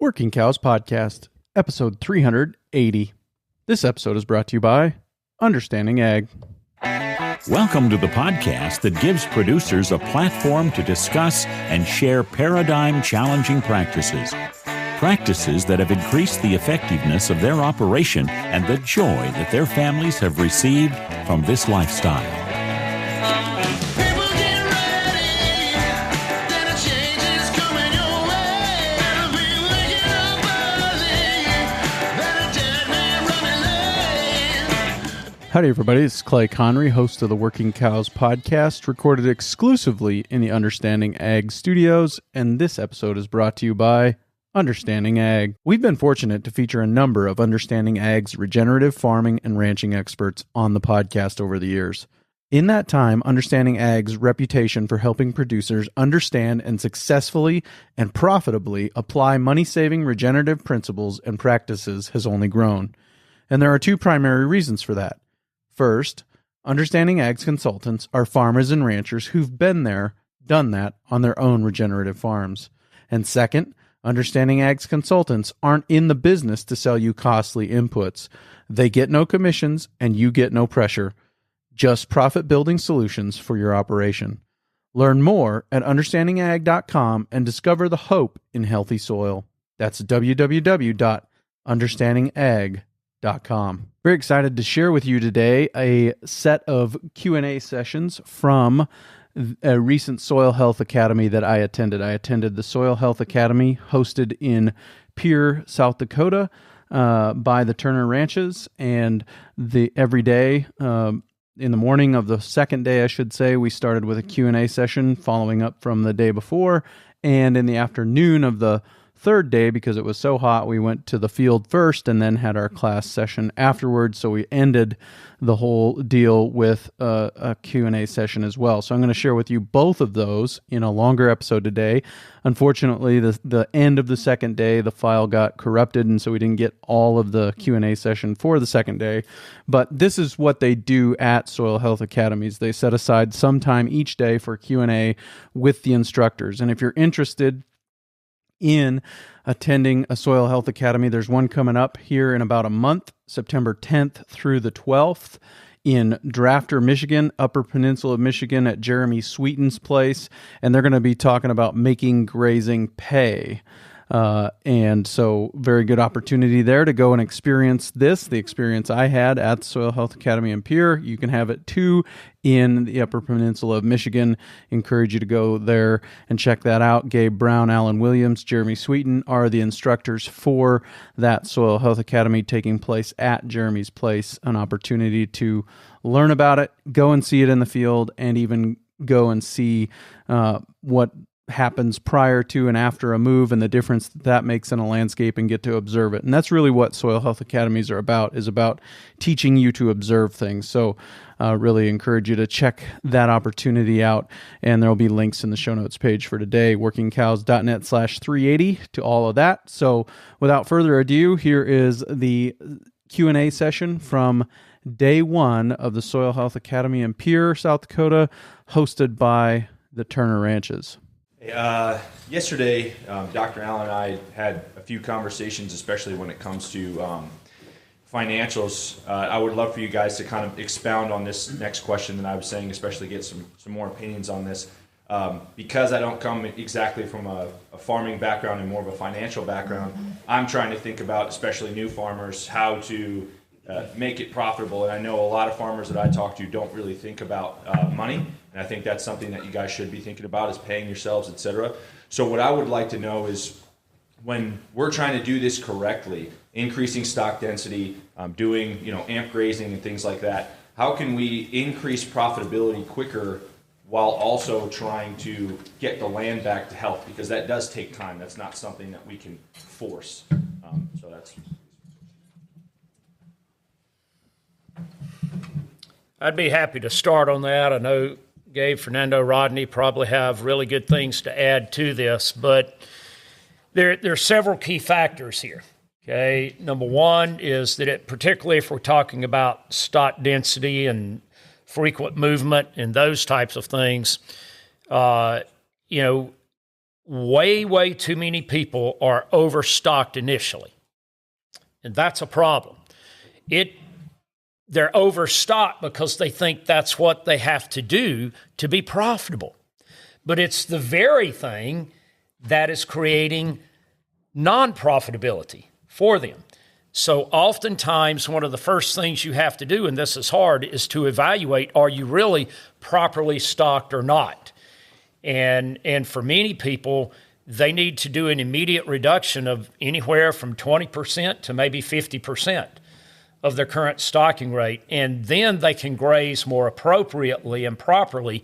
Working Cows Podcast, episode 380. This episode is brought to you by Understanding Ag. Welcome to the podcast that gives producers a platform to discuss and share paradigm-challenging practices. Practices that have increased the effectiveness of their operation and the joy that their families have received from this lifestyle. Howdy, everybody. It's Clay Connery, host of the Working Cows Podcast, recorded exclusively in the Understanding Ag studios, and this episode is brought to you by Understanding Ag. We've been fortunate to feature a number of Understanding Ag's regenerative farming and ranching experts on the podcast over the years. In that time, Understanding Ag's reputation for helping producers understand and successfully and profitably apply money-saving regenerative principles and practices has only grown. And there are two primary reasons for that. First, Understanding Ag's consultants are farmers and ranchers who've been there, done that on their own regenerative farms. And second, Understanding Ag's consultants aren't in the business to sell you costly inputs. They get no commissions and you get no pressure. Just profit-building solutions for your operation. Learn more at understandingag.com and discover the hope in healthy soil. That's www.understandingag.com. Very excited to share with you today a set of Q&A sessions from a recent Soil Health Academy that I attended. I attended the Soil Health Academy hosted in Pierre, South Dakota by the Turner Ranches, and every day in the morning of the second day, I should say, we started with a Q&A session following up from the day before, and in the afternoon of the third day, because it was so hot, we went to the field first and then had our class session afterwards. So we ended the whole deal with a Q&A session as well. So I'm going to share with you both of those in a longer episode today. Unfortunately, the end of the second day, the file got corrupted, and so we didn't get all of the Q&A session for the second day. But this is what they do at Soil Health Academies. They set aside some time each day for Q&A with the instructors. And if you're interested in attending a Soil Health Academy, there's one coming up here in about a month, September 10th through the 12th in Drafter, Michigan, Upper Peninsula of Michigan at Jeremy Sweeten's place, and they're going to be talking about making grazing pay. And so very good opportunity there to go and experience this, the experience I had at the Soil Health Academy in Pierre. You can have it too in the Upper Peninsula of Michigan. Encourage you to go there and check that out. Gabe Brown, Alan Williams, Jeremy Sweeten are the instructors for that Soil Health Academy taking place at Jeremy's place. An opportunity to learn about it, go and see it in the field, and even go and see what happens prior to and after a move and the difference that makes in a landscape, and get to observe it. And that's really what Soil Health Academies are about, is about teaching you to observe things. So really encourage you to check that opportunity out. And there'll be links in the show notes page for today, workingcows.net/380 to all of that. So without further ado, here is the Q&A session from day one of the Soil Health Academy in Pierre, South Dakota, hosted by the Turner Ranches. Yesterday, Dr. Allen and I had a few conversations, especially when it comes to financials. I would love for you guys to kind of expound on this next question that I was saying, especially get some more opinions on this. Because I don't come exactly from a farming background and more of a financial background, I'm trying to think about, especially new farmers, how to make it profitable. And I know a lot of farmers that I talk to don't really think about money. And I think that's something that you guys should be thinking about, is paying yourselves, etc. So what I would like to know is, when we're trying to do this correctly, increasing stock density, doing amp grazing and things like that, how can we increase profitability quicker while also trying to get the land back to health? Because that does take time. That's not something that we can force. So that's... I'd be happy to start on that. I know Gabe, Fernando, Rodney probably have really good things to add to this, but there are several key factors here. Okay, number one is that particularly if we're talking about stock density and frequent movement and those types of things, way too many people are overstocked initially. And that's a problem. They're overstocked because they think that's what they have to do to be profitable. But it's the very thing that is creating non-profitability for them. So oftentimes, one of the first things you have to do, and this is hard, is to evaluate, are you really properly stocked or not? And for many people, they need to do an immediate reduction of anywhere from 20% to maybe 50% of their current stocking rate. And then they can graze more appropriately and properly.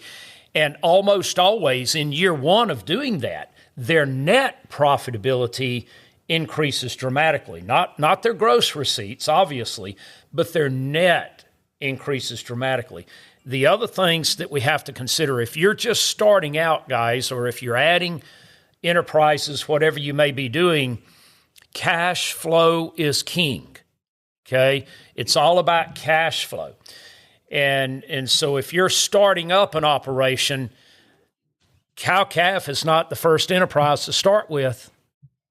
And almost always in year one of doing that, their net profitability increases dramatically. Not their gross receipts, obviously, but their net increases dramatically. The other things that we have to consider, if you're just starting out, guys, or if you're adding enterprises, whatever you may be doing, cash flow is king, okay? It's all about cash flow. And so if you're starting up an operation, cow-calf is not the first enterprise to start with,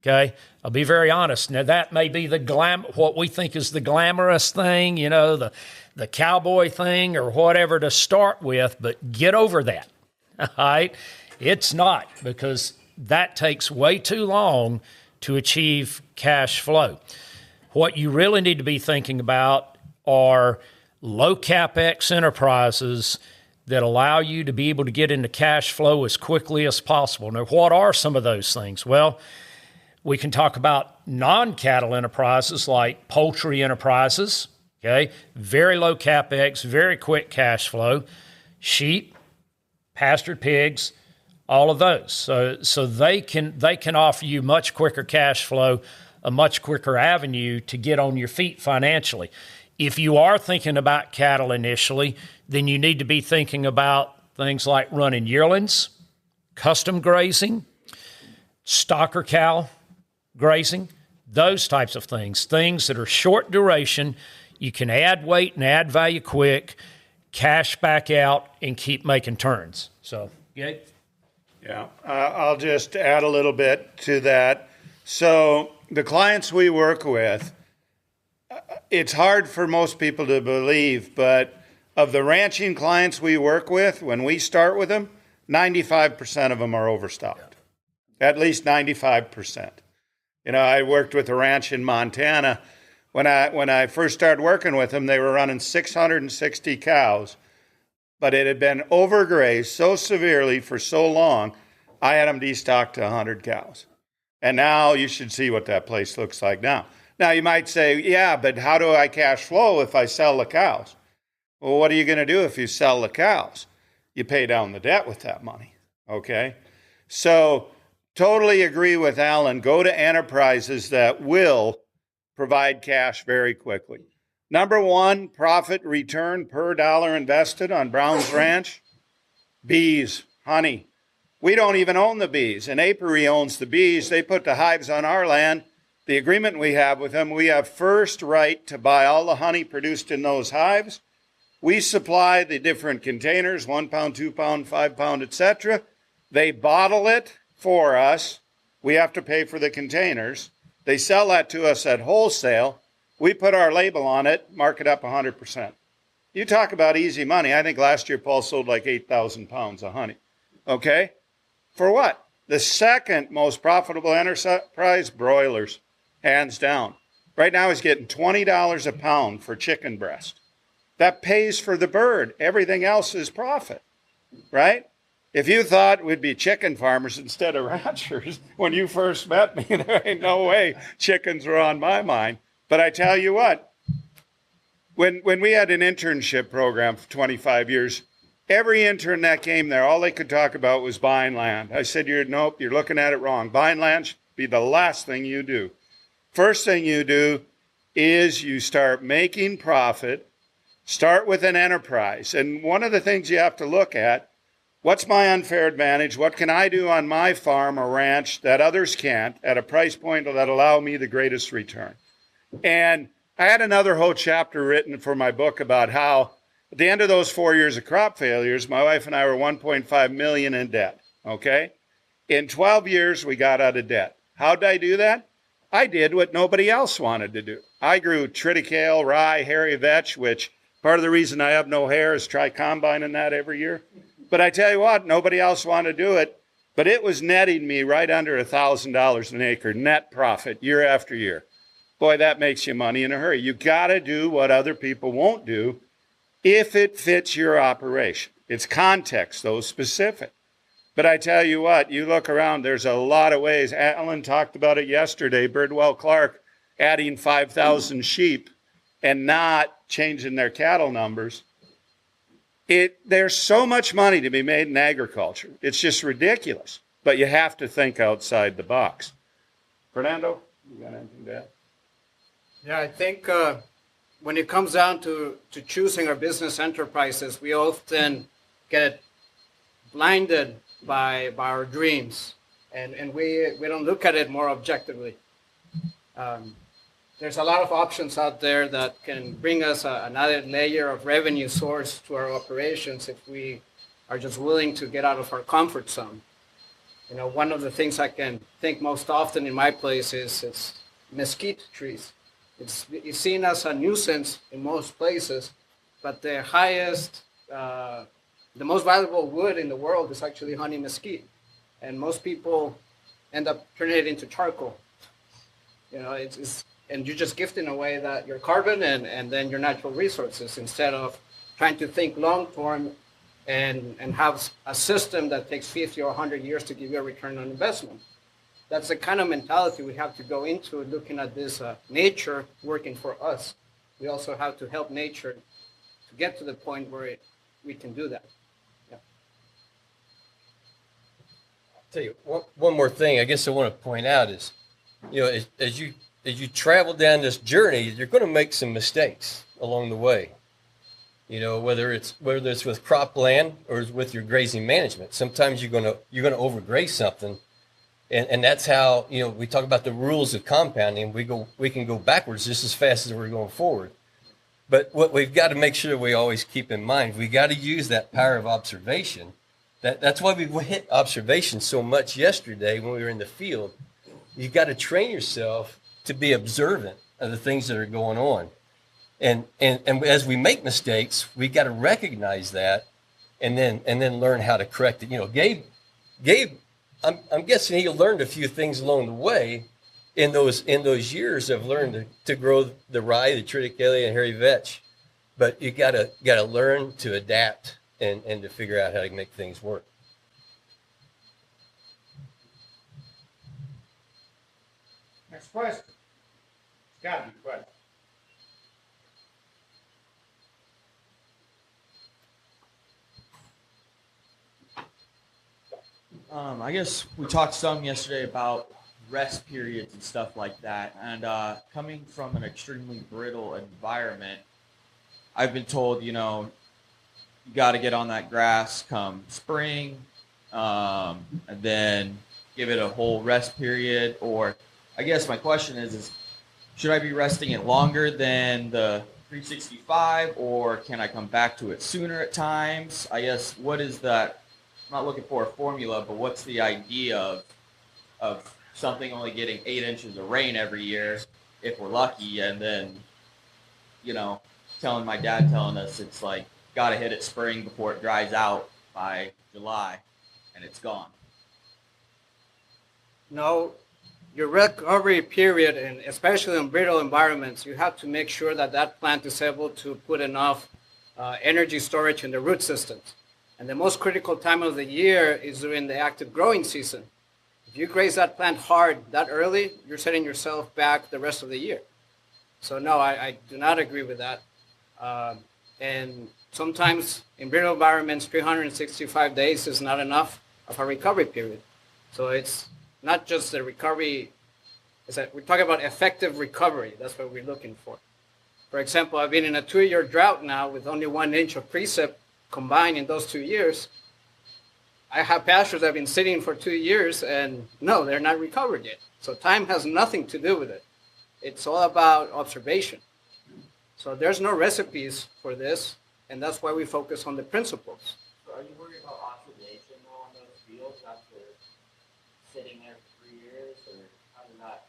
okay? I'll be very honest. Now, that may be what we think is the glamorous thing, the cowboy thing or whatever to start with, but get over that, all right? It's not, because that takes way too long to achieve cash flow. What you really need to be thinking about are low CapEx enterprises that allow you to be able to get into cash flow as quickly as possible. Now, what are some of those things? Well, we can talk about non-cattle enterprises like poultry enterprises, okay? Very low CapEx, very quick cash flow. Sheep, pastured pigs, all of those. So they can offer you much quicker cash flow, a much quicker avenue to get on your feet financially. If you are thinking about cattle initially, then you need to be thinking about things like running yearlings, custom grazing, stocker cow grazing, those types of things that are short duration. You can add weight and add value quick, cash back out, and keep making turns. So, Gabe? Yeah, I'll just add a little bit to that. So the clients we work with, it's hard for most people to believe, but of the ranching clients we work with, when we start with them, 95% of them are overstocked. At least 95%. I worked with a ranch in Montana. When I first started working with them, they were running 660 cows, but it had been overgrazed so severely for so long, I had them destocked to 100 cows. And now you should see what that place looks like now. Now, you might say, yeah, but how do I cash flow if I sell the cows? Well, what are you going to do if you sell the cows? You pay down the debt with that money, okay? So totally agree with Alan. Go to enterprises that will provide cash very quickly. Number one, profit return per dollar invested on Brown's Ranch, bees, honey. We don't even own the bees. An apiary owns the bees. They put the hives on our land. The agreement we have with them, we have first right to buy all the honey produced in those hives. We supply the different containers, 1 pound, 2 pound, 5 pound, etc. They bottle it for us. We have to pay for the containers. They sell that to us at wholesale. We put our label on it, mark it up 100%. You talk about easy money. I think last year Paul sold like 8,000 pounds of honey. Okay? For what? The second most profitable enterprise, broilers. Hands down. Right now he's getting $20 a pound for chicken breast. That pays for the bird. Everything else is profit, right? If you thought we'd be chicken farmers instead of ranchers when you first met me, there ain't no way chickens were on my mind. But I tell you what, when we had an internship program for 25 years, every intern that came there, all they could talk about was buying land. I said, nope, you're looking at it wrong. Buying land should be the last thing you do. First thing you do is you start making profit, start with an enterprise. And one of the things you have to look at, what's my unfair advantage? What can I do on my farm or ranch that others can't at a price point that allow me the greatest return? And I had another whole chapter written for my book about how at the end of those 4 years of crop failures, my wife and I were $1.5 million in debt, okay? In 12 years, we got out of debt. How did I do that? I did what nobody else wanted to do. I grew triticale, rye, hairy vetch, which part of the reason I have no hair is try combining that every year. But I tell you what, nobody else wanted to do it. But it was netting me right under $1,000 an acre net profit year after year. Boy, that makes you money in a hurry. You got to do what other people won't do if it fits your operation. It's context, though, specific. But I tell you what, you look around, there's a lot of ways. Alan talked about it yesterday, Birdwell Clark adding 5,000 sheep and not changing their cattle numbers. There's so much money to be made in agriculture. It's just ridiculous. But you have to think outside the box. Fernando, you got anything to add? Yeah, I think when it comes down to choosing our business enterprises, we often get blinded by our dreams, and we don't look at it more objectively. There's a lot of options out there that can bring us another layer of revenue source to our operations if we are just willing to get out of our comfort zone. You know, one of the things I can think most often in my place is mesquite trees. It's seen as a nuisance in most places, but the highest, the most valuable wood in the world is actually honey mesquite. And most people end up turning it into charcoal. You know, and you're just gifting away that your carbon and then your natural resources instead of trying to think long term and have a system that takes 50 or 100 years to give you a return on investment. That's the kind of mentality we have to go into looking at this nature working for us. We also have to help nature to get to the point where we can do that. Yeah. I'll tell you one more thing I guess I want to point out is, you know, as you travel down this journey, you're going to make some mistakes along the way. You know, whether it's with cropland or with your grazing management. Sometimes you're going to overgraze something, and that's how, you know, we talk about the rules of compounding. We can go backwards just as fast as we're going forward. But what we've got to make sure we always keep in mind, we got to use that power of observation. That's why we hit observation so much yesterday when we were in the field. You've got to train yourself to be observant of the things that are going on. And as we make mistakes, we got to recognize that and then learn how to correct it. You know, Gabe, I'm guessing he learned a few things along the way in those years of learning to grow the rye, the triticale, and hairy vetch. But you gotta learn to adapt and to figure out how to make things work. Next question. It's got to be a question. I guess we talked some yesterday about rest periods and stuff like that. And coming from an extremely brittle environment, I've been told, you know, you got to get on that grass come spring, and then give it a whole rest period. Or I guess my question is should I be resting it longer than the 365, or can I come back to it sooner at times? I guess what is that? I'm not looking for a formula, but what's the idea of something only getting 8 inches of rain every year if we're lucky, and then, you know, my dad telling us it's like got to hit it spring before it dries out by July and it's gone. No, your recovery period, and especially in brittle environments, you have to make sure that plant is able to put enough energy storage in the root systems. And the most critical time of the year is during the active growing season. If you graze that plant hard that early, you're setting yourself back the rest of the year. So no, I do not agree with that. And sometimes in brittle environments, 365 days is not enough of a recovery period. So it's not just the recovery, we're talking about effective recovery. That's what we're looking for. For example, I've been in a 2-year drought now with only 1 inch of precip combined in those 2 years. I have pastures that have been sitting for 2 years, and no, they're not recovered yet. So time has nothing to do with it. It's all about observation. So there's no recipes for this, and that's why we focus on the principles. So are you worried about oxidation on those fields after sitting there for 3 years, or how did that?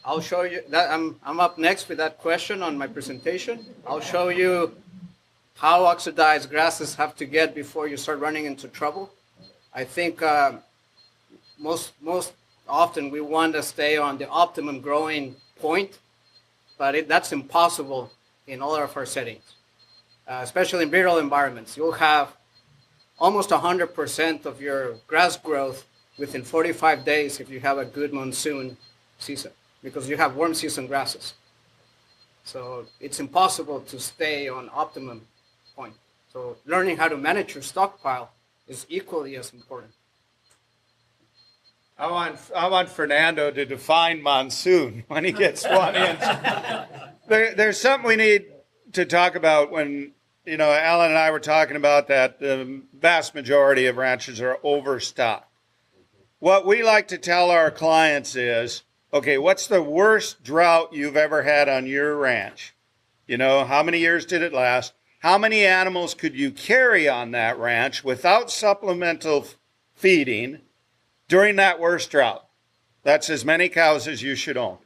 I'll show you that. I'm up next with that question on my presentation. I'll show you how oxidized grasses have to get before you start running into trouble. I think most often we want to stay on the optimum growing point, but that's impossible in all of our settings, especially in brittle environments. You'll have almost 100% of your grass growth within 45 days if you have a good monsoon season, because you have warm season grasses. So it's impossible to stay on optimum point. So learning how to manage your stockpile is equally as important. I want Fernando to define monsoon when he gets 1 inch. There's something we need to talk about when, Alan and I were talking about that the vast majority of ranches are overstocked. What we like to tell our clients is, okay, what's the worst drought you've ever had on your ranch? How many years did it last? How many animals could you carry on that ranch without supplemental feeding during that worst drought? That's as many cows as you should own.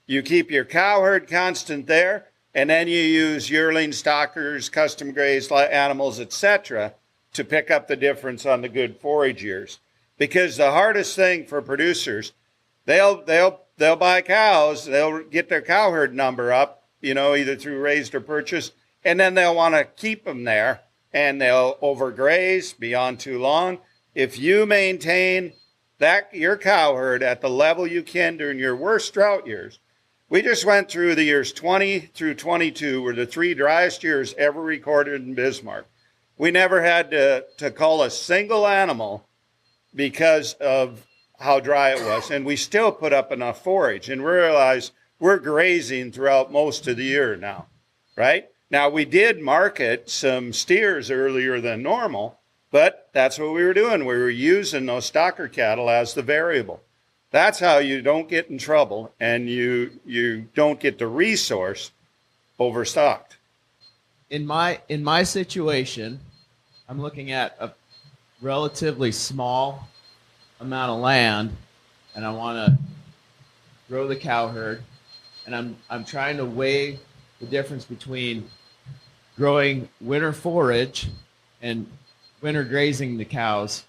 You keep your cow herd constant there, and then you use yearling stockers, custom grazed animals, etc., to pick up the difference on the good forage years. Because the hardest thing for producers, they'll buy cows, they'll get their cow herd number up, either through raised or purchased, and then they'll want to keep them there, and they'll overgraze beyond too long. If you maintain your cow herd at the level you can during your worst drought years, we just went through the years 20 through 22 were the 3 driest years ever recorded in Bismarck. We never had to cull a single animal because of how dry it was, and we still put up enough forage, and we realized we're grazing throughout most of the year now, right? Now, we did market some steers earlier than normal, but that's what we were doing. We were using those stocker cattle as the variable. That's how you don't get in trouble and you don't get the resource overstocked. In my situation, I'm looking at a relatively small amount of land, and I want to grow the cow herd, and I'm trying to weigh the difference between growing winter forage and winter grazing the cows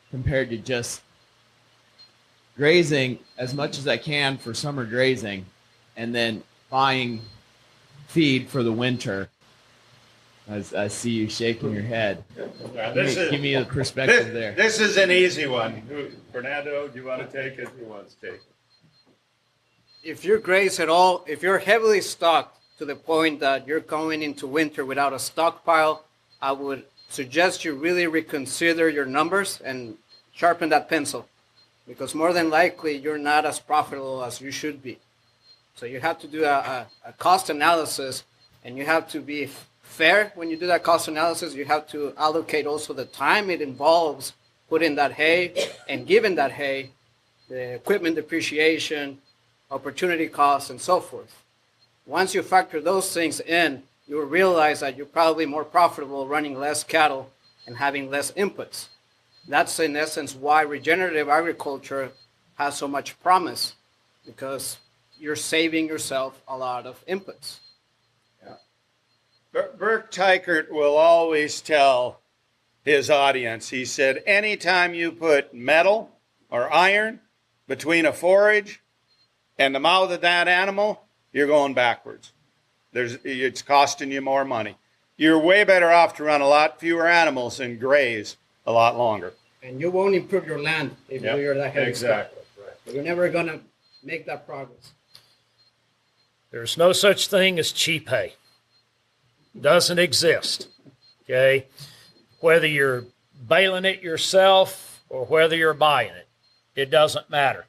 compared to just grazing as much as I can for summer grazing and then buying feed for the winter. As I see you shaking your head. Give me a perspective there. This is an easy one. Fernando, do you want to take it? Who wants to take it? If you graze at all, if you're heavily stocked to the point that you're going into winter without a stockpile, I would suggest you really reconsider your numbers and sharpen that pencil, because more than likely you're not as profitable as you should be. So you have to do a cost analysis, and you have to be fair when you do that cost analysis. You have to allocate also the time it involves putting that hay and giving that hay, the equipment depreciation, opportunity costs, and so forth. Once you factor those things in, you will realize that you're probably more profitable running less cattle and having less inputs. That's in essence why regenerative agriculture has so much promise, because you're saving yourself a lot of inputs. Burke Teichert will always tell his audience, he said, anytime you put metal or iron between a forage and the mouth of that animal, you're going backwards. It's costing you more money. You're way better off to run a lot fewer animals and graze a lot longer. And you won't improve your land if you're that heavy. Exactly. Right. You're never going to make that progress. There's no such thing as cheap hay. Doesn't exist. Okay? Whether you're baling it yourself or whether you're buying it, it doesn't matter.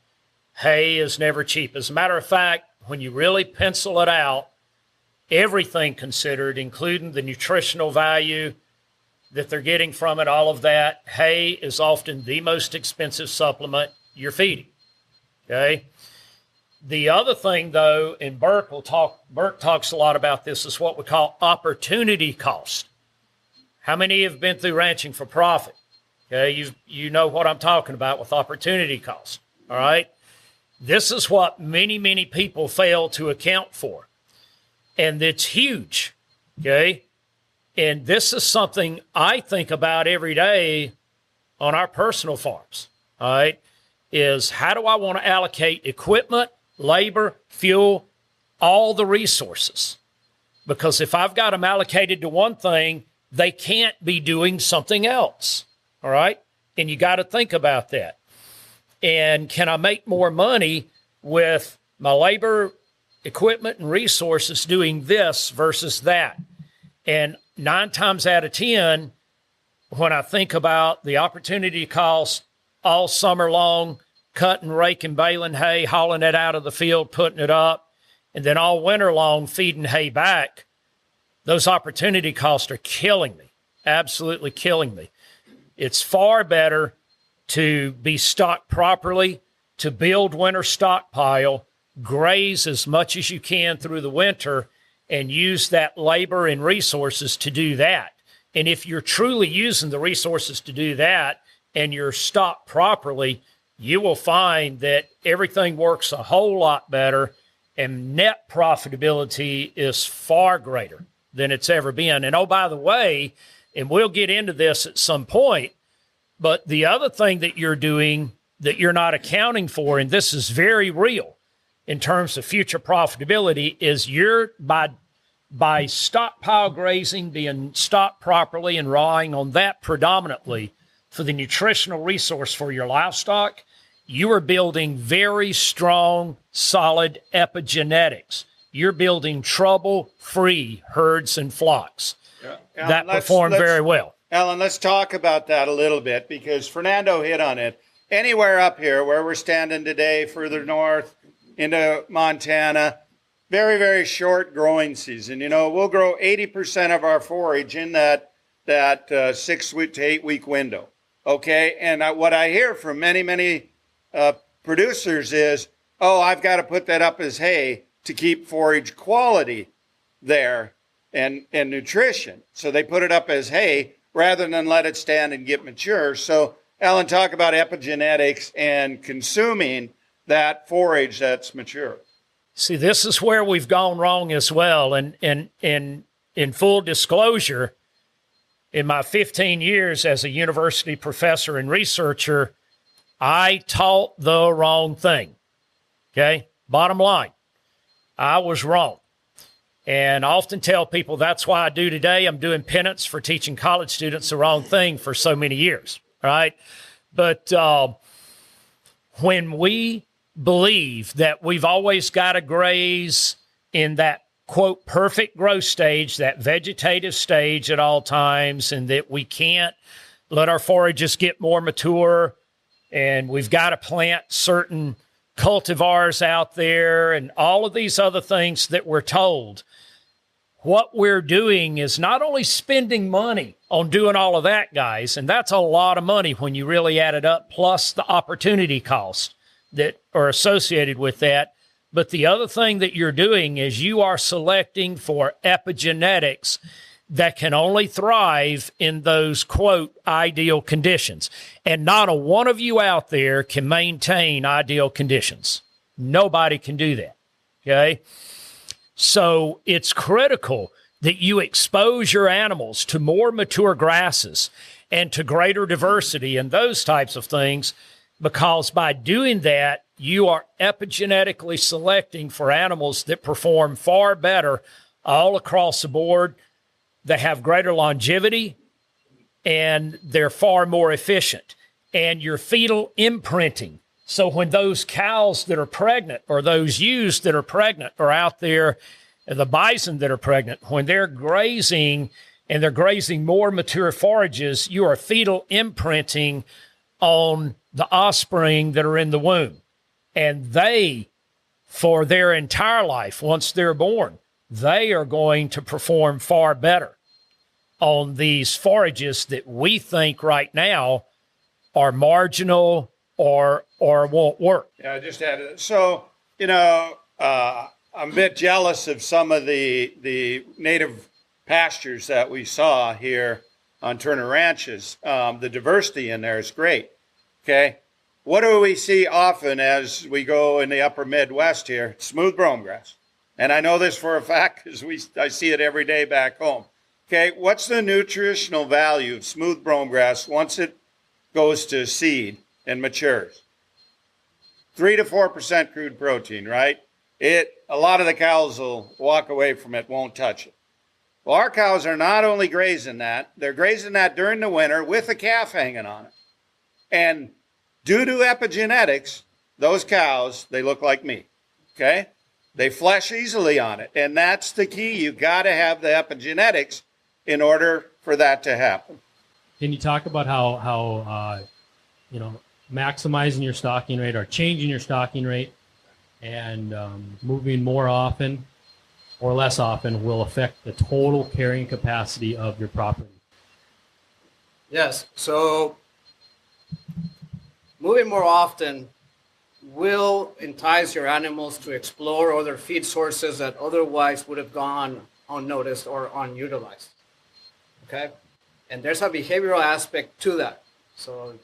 Hay is never cheap. As a matter of fact, when you really pencil it out, everything considered, including the nutritional value that they're getting from it, all of that, hay is often the most expensive supplement you're feeding. Okay? The other thing, though, and Burke talks a lot about this, is what we call opportunity cost. How many have been through ranching for profit? Okay, you know what I'm talking about with opportunity cost. All right. This is what many, many people fail to account for. And it's huge. Okay. And this is something I think about every day on our personal farms. All right. Is how do I want to allocate equipment, labor, fuel, all the resources? Because if I've got them allocated to one thing, they can't be doing something else. All right. And you got to think about that. And can I make more money with my labor, equipment, and resources doing this versus that? And 9 times out of 10, when I think about the opportunity cost all summer long, cutting, raking, baling hay, hauling it out of the field, putting it up, and then all winter long feeding hay back, those opportunity costs are killing me, absolutely killing me. It's far better to be stocked properly, to build winter stockpile, graze as much as you can through the winter, and use that labor and resources to do that. And if you're truly using the resources to do that and you're stocked properly, you will find that everything works a whole lot better and net profitability is far greater than it's ever been. And oh, by the way, and we'll get into this at some point, but the other thing that you're doing that you're not accounting for, and this is very real in terms of future profitability, is you're by stockpile grazing, being stocked properly and relying on that predominantly for the nutritional resource for your livestock, you are building very strong, solid epigenetics. You're building trouble-free herds and flocks that perform very well. Alan, let's talk about that a little bit because Fernando hit on it. Anywhere up here where we're standing today, further north into Montana, very, very short growing season. You know, we'll grow 80% of our forage in that 6 week to 8 week window. Okay. And what I hear from many producers is, oh, I've got to put that up as hay to keep forage quality there and nutrition. So they put it up as hay rather than let it stand and get mature. So Alan, talk about epigenetics and consuming that forage that's mature. See, this is where we've gone wrong as well. And in full disclosure, in my 15 years as a university professor and researcher, I taught the wrong thing. Okay? Bottom line, I was wrong. And I often tell people that's why I do today. I'm doing penance for teaching college students the wrong thing for so many years. Right? But when we believe that we've always got to graze in that, quote, perfect growth stage, that vegetative stage at all times, and that we can't let our forages get more mature, and we've got to plant certain cultivars out there and all of these other things that we're told, what we're doing is not only spending money on doing all of that, guys, and that's a lot of money when you really add it up, plus the opportunity costs that are associated with that. But the other thing that you're doing is you are selecting for epigenetics that can only thrive in those, quote, ideal conditions. And not a one of you out there can maintain ideal conditions. Nobody can do that, okay? So it's critical that you expose your animals to more mature grasses and to greater diversity and those types of things, because by doing that, you are epigenetically selecting for animals that perform far better all across the board, that have greater longevity, and they're far more efficient. And your fetal imprinting. So when those cows that are pregnant or those ewes that are pregnant are out there, the bison that are pregnant, when they're grazing and they're grazing more mature forages, you are fetal imprinting on the offspring that are in the womb. And they, for their entire life, once they're born, they are going to perform far better on these forages that we think right now are marginal or won't work. Yeah, I just had it. So, you know, I'm a bit jealous of some of the native pastures that we saw here on Turner Ranches. The diversity in there is great. Okay. what do we see often as we go in the upper Midwest here? Smooth brome grass. And I know this for a fact because I see it every day back home. Okay, what's the nutritional value of smooth brome grass once it goes to seed and matures? 3 to 4% crude protein, right? A lot of the cows will walk away from it, won't touch it. Well, our cows are not only grazing that, they're grazing that during the winter with a calf hanging on it. And due to epigenetics, those cows, they look like me, okay? They flesh easily on it, and that's the key. You've got to have the epigenetics in order for that to happen. Can you talk about how maximizing your stocking rate or changing your stocking rate and moving more often or less often will affect the total carrying capacity of your property? Yes. So moving more often will entice your animals to explore other feed sources that otherwise would have gone unnoticed or unutilized. Okay? And there's a behavioral aspect to that. So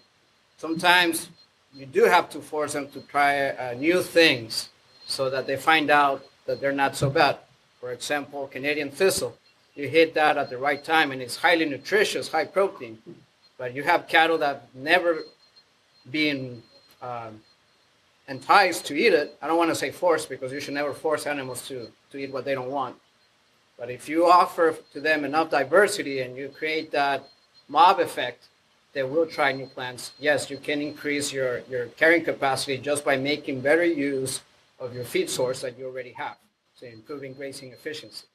sometimes you do have to force them to try new things so that they find out that they're not so bad. For example, Canadian thistle. You hit that at the right time and it's highly nutritious, high protein. But you have cattle that never been enticed to eat it. I don't want to say forced because you should never force animals to eat what they don't want. But if you offer to them enough diversity and you create that mob effect, they will try new plants. Yes, you can increase your carrying capacity just by making better use of your feed source that you already have. So improving grazing efficiency.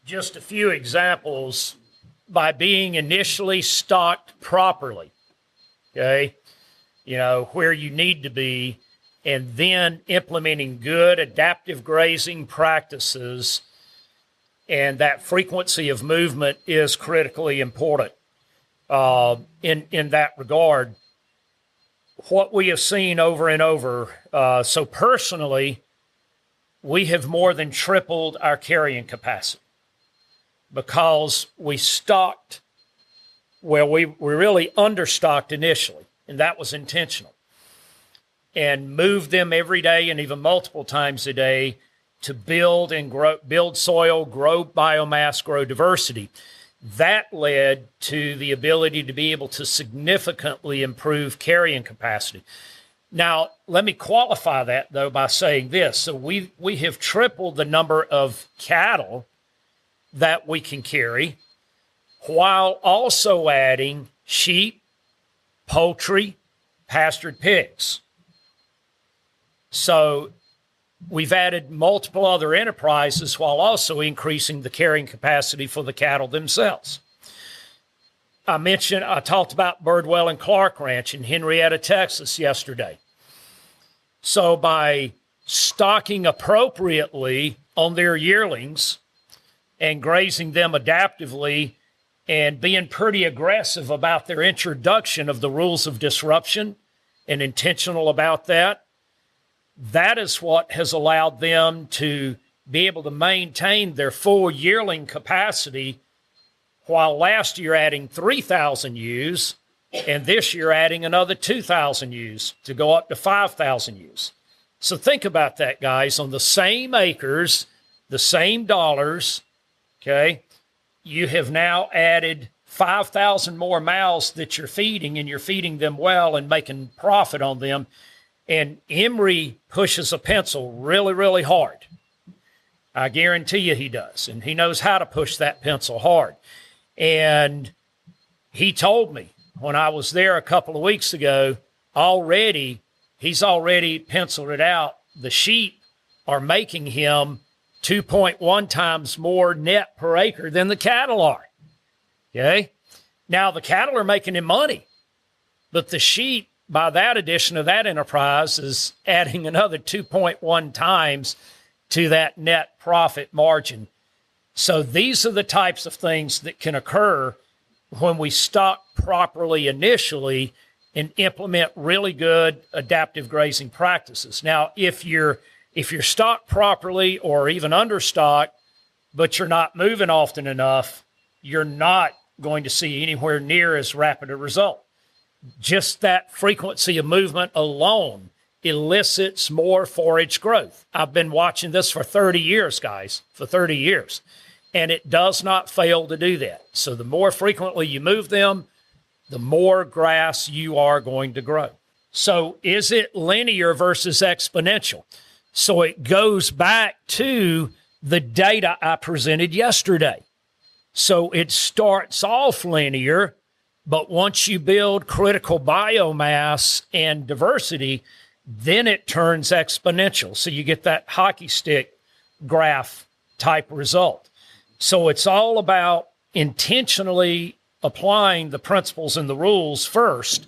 Just a few examples. By being initially stocked properly, okay, where you need to be, and then implementing good adaptive grazing practices, and that frequency of movement is critically important in that regard. What we have seen over and over, so personally, we have more than tripled our carrying capacity because we stocked where we were really understocked initially, and that was intentional, and moved them every day and even multiple times a day to build and build soil, grow biomass, grow diversity. That led to the ability to be able to significantly improve carrying capacity. Now, let me qualify that, though, by saying this. So we have tripled the number of cattle that we can carry while also adding sheep, poultry, pastured pigs. So we've added multiple other enterprises while also increasing the carrying capacity for the cattle themselves. I talked about Birdwell and Clark Ranch in Henrietta, Texas yesterday. So by stocking appropriately on their yearlings and grazing them adaptively and being pretty aggressive about their introduction of the rules of disruption and intentional about that, that is what has allowed them to be able to maintain their full yearling capacity while last year adding 3,000 ewes and this year adding another 2,000 ewes to go up to 5,000 ewes. So think about that, guys. On the same acres, the same dollars, okay, you have now added 5,000 more mouths that you're feeding, and you're feeding them well and making profit on them. And Emery pushes a pencil really, really hard. I guarantee you he does. And he knows how to push that pencil hard. And he told me when I was there a couple of weeks ago, he's already penciled it out. The sheep are making him 2.1 times more net per acre than the cattle are. Okay? Now, the cattle are making him money, but the sheep, by that addition of that enterprise, is adding another 2.1 times to that net profit margin. So these are the types of things that can occur when we stock properly initially and implement really good adaptive grazing practices. Now, if you're stocked properly or even understocked, but you're not moving often enough, you're not going to see anywhere near as rapid a result. Just that frequency of movement alone elicits more forage growth. I've been watching this for 30 years, guys, for 30 years, and it does not fail to do that. So the more frequently you move them, the more grass you are going to grow. So is it linear versus exponential? So it goes back to the data I presented yesterday. So it starts off linear, but once you build critical biomass and diversity, then it turns exponential. So you get that hockey stick graph type result. So it's all about intentionally applying the principles and the rules first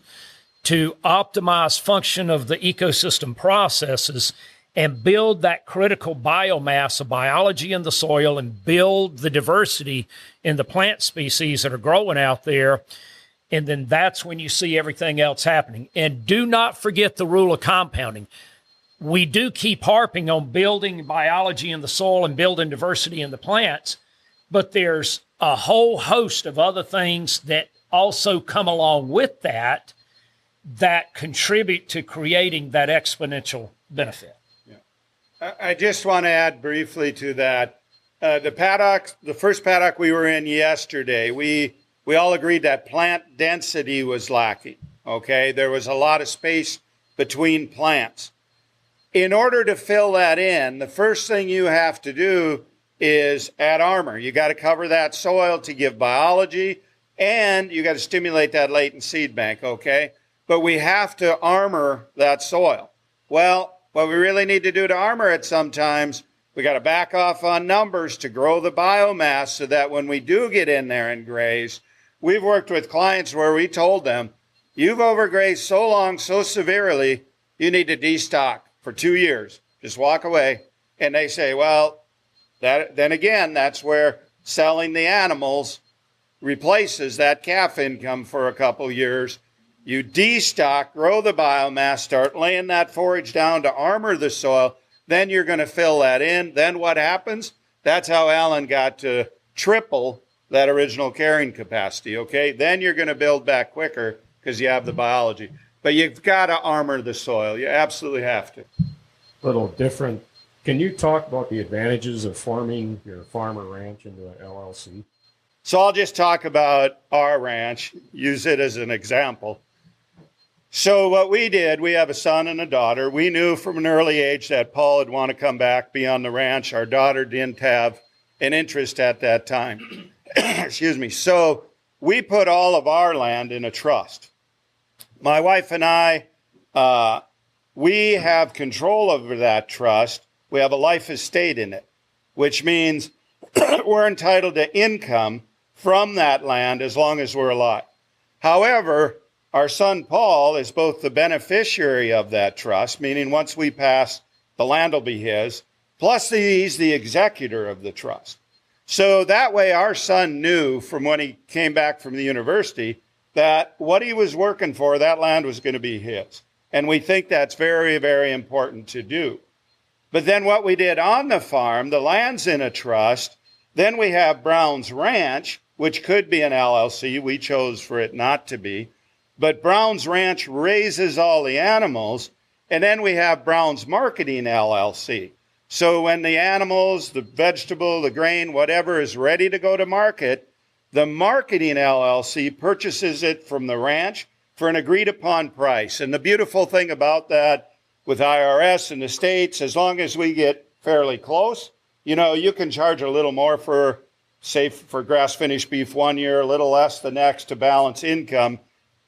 to optimize function of the ecosystem processes and build that critical biomass of biology in the soil and build the diversity in the plant species that are growing out there. And then that's when you see everything else happening. And do not forget the rule of compounding. We do keep harping on building biology in the soil and building diversity in the plants, but there's a whole host of other things that also come along with that that contribute to creating that exponential benefit. I just want to add briefly to that. The first paddock we were in yesterday, we all agreed that plant density was lacking, okay? There was a lot of space between plants. In order to fill that in, the first thing you have to do is add armor. You got to cover that soil to give biology, and you got to stimulate that latent seed bank, okay? But we have to armor that soil. Well, what we really need to do to armor it sometimes, we got to back off on numbers to grow the biomass so that when we do get in there and graze, we've worked with clients where we told them, you've overgrazed so long, so severely, you need to destock for 2 years. Just walk away. And they say, well, then again, that's where selling the animals replaces that calf income for a couple years. You destock, grow the biomass, start laying that forage down to armor the soil. Then you're going to fill that in. Then what happens? That's how Alan got to triple that original carrying capacity, okay? Then you're going to build back quicker because you have the biology. But you've got to armor the soil. You absolutely have to. Little different. Can you talk about the advantages of forming your farm or ranch into an LLC? So I'll just talk about our ranch, use it as an example. So what we did, we have a son and a daughter. We knew from an early age that Paul would want to come back, be on the ranch. Our daughter didn't have an interest at that time. Excuse me. So we put all of our land in a trust. My wife and I, we have control over that trust. We have a life estate in it, which means we're entitled to income from that land as long as we're alive. However, our son Paul is both the beneficiary of that trust, meaning once we pass, the land will be his, plus he's the executor of the trust. So that way our son knew from when he came back from the university that what he was working for, that land was going to be his. And we think that's very, very important to do. But then what we did on the farm, the land's in a trust. Then we have Brown's Ranch, which could be an LLC. We chose for it not to be. But Brown's Ranch raises all the animals. And then we have Brown's Marketing LLC. So when the animals, the vegetable, the grain, whatever is ready to go to market, the Marketing LLC purchases it from the ranch for an agreed upon price. And the beautiful thing about that with IRS in the States, as long as we get fairly close, you know, you can charge a little more for, say, for grass-finished beef 1 year, a little less the next to balance income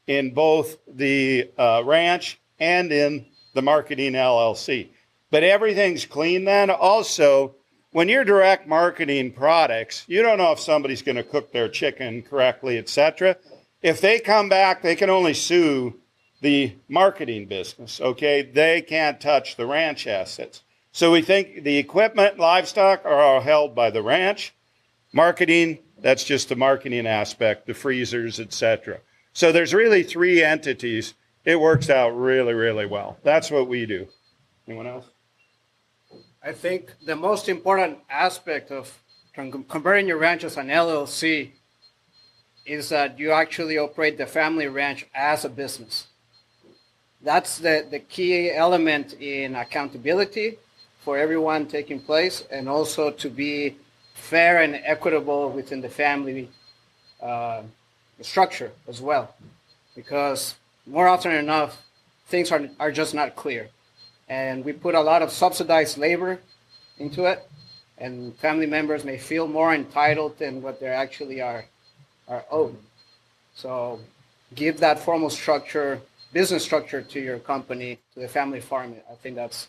in both the ranch and in the Marketing LLC. But everything's clean then. Also, when you're direct marketing products, you don't know if somebody's going to cook their chicken correctly, etc. If they come back, they can only sue the marketing business, okay? They can't touch the ranch assets. So we think the equipment, livestock are all held by the ranch. Marketing, that's just the marketing aspect, the freezers, etc. So there's really 3 entities. It works out really, really well. That's what we do. Anyone else? I think the most important aspect of converting your ranch as an LLC is that you actually operate the family ranch as a business. That's the key element in accountability for everyone taking place, and also to be fair and equitable within the family structure as well. Because more often than enough, things are just not clear. And we put a lot of subsidized labor into it, and family members may feel more entitled than what they actually are owed. So give that formal structure, business structure to your company, to the family farm. I think that's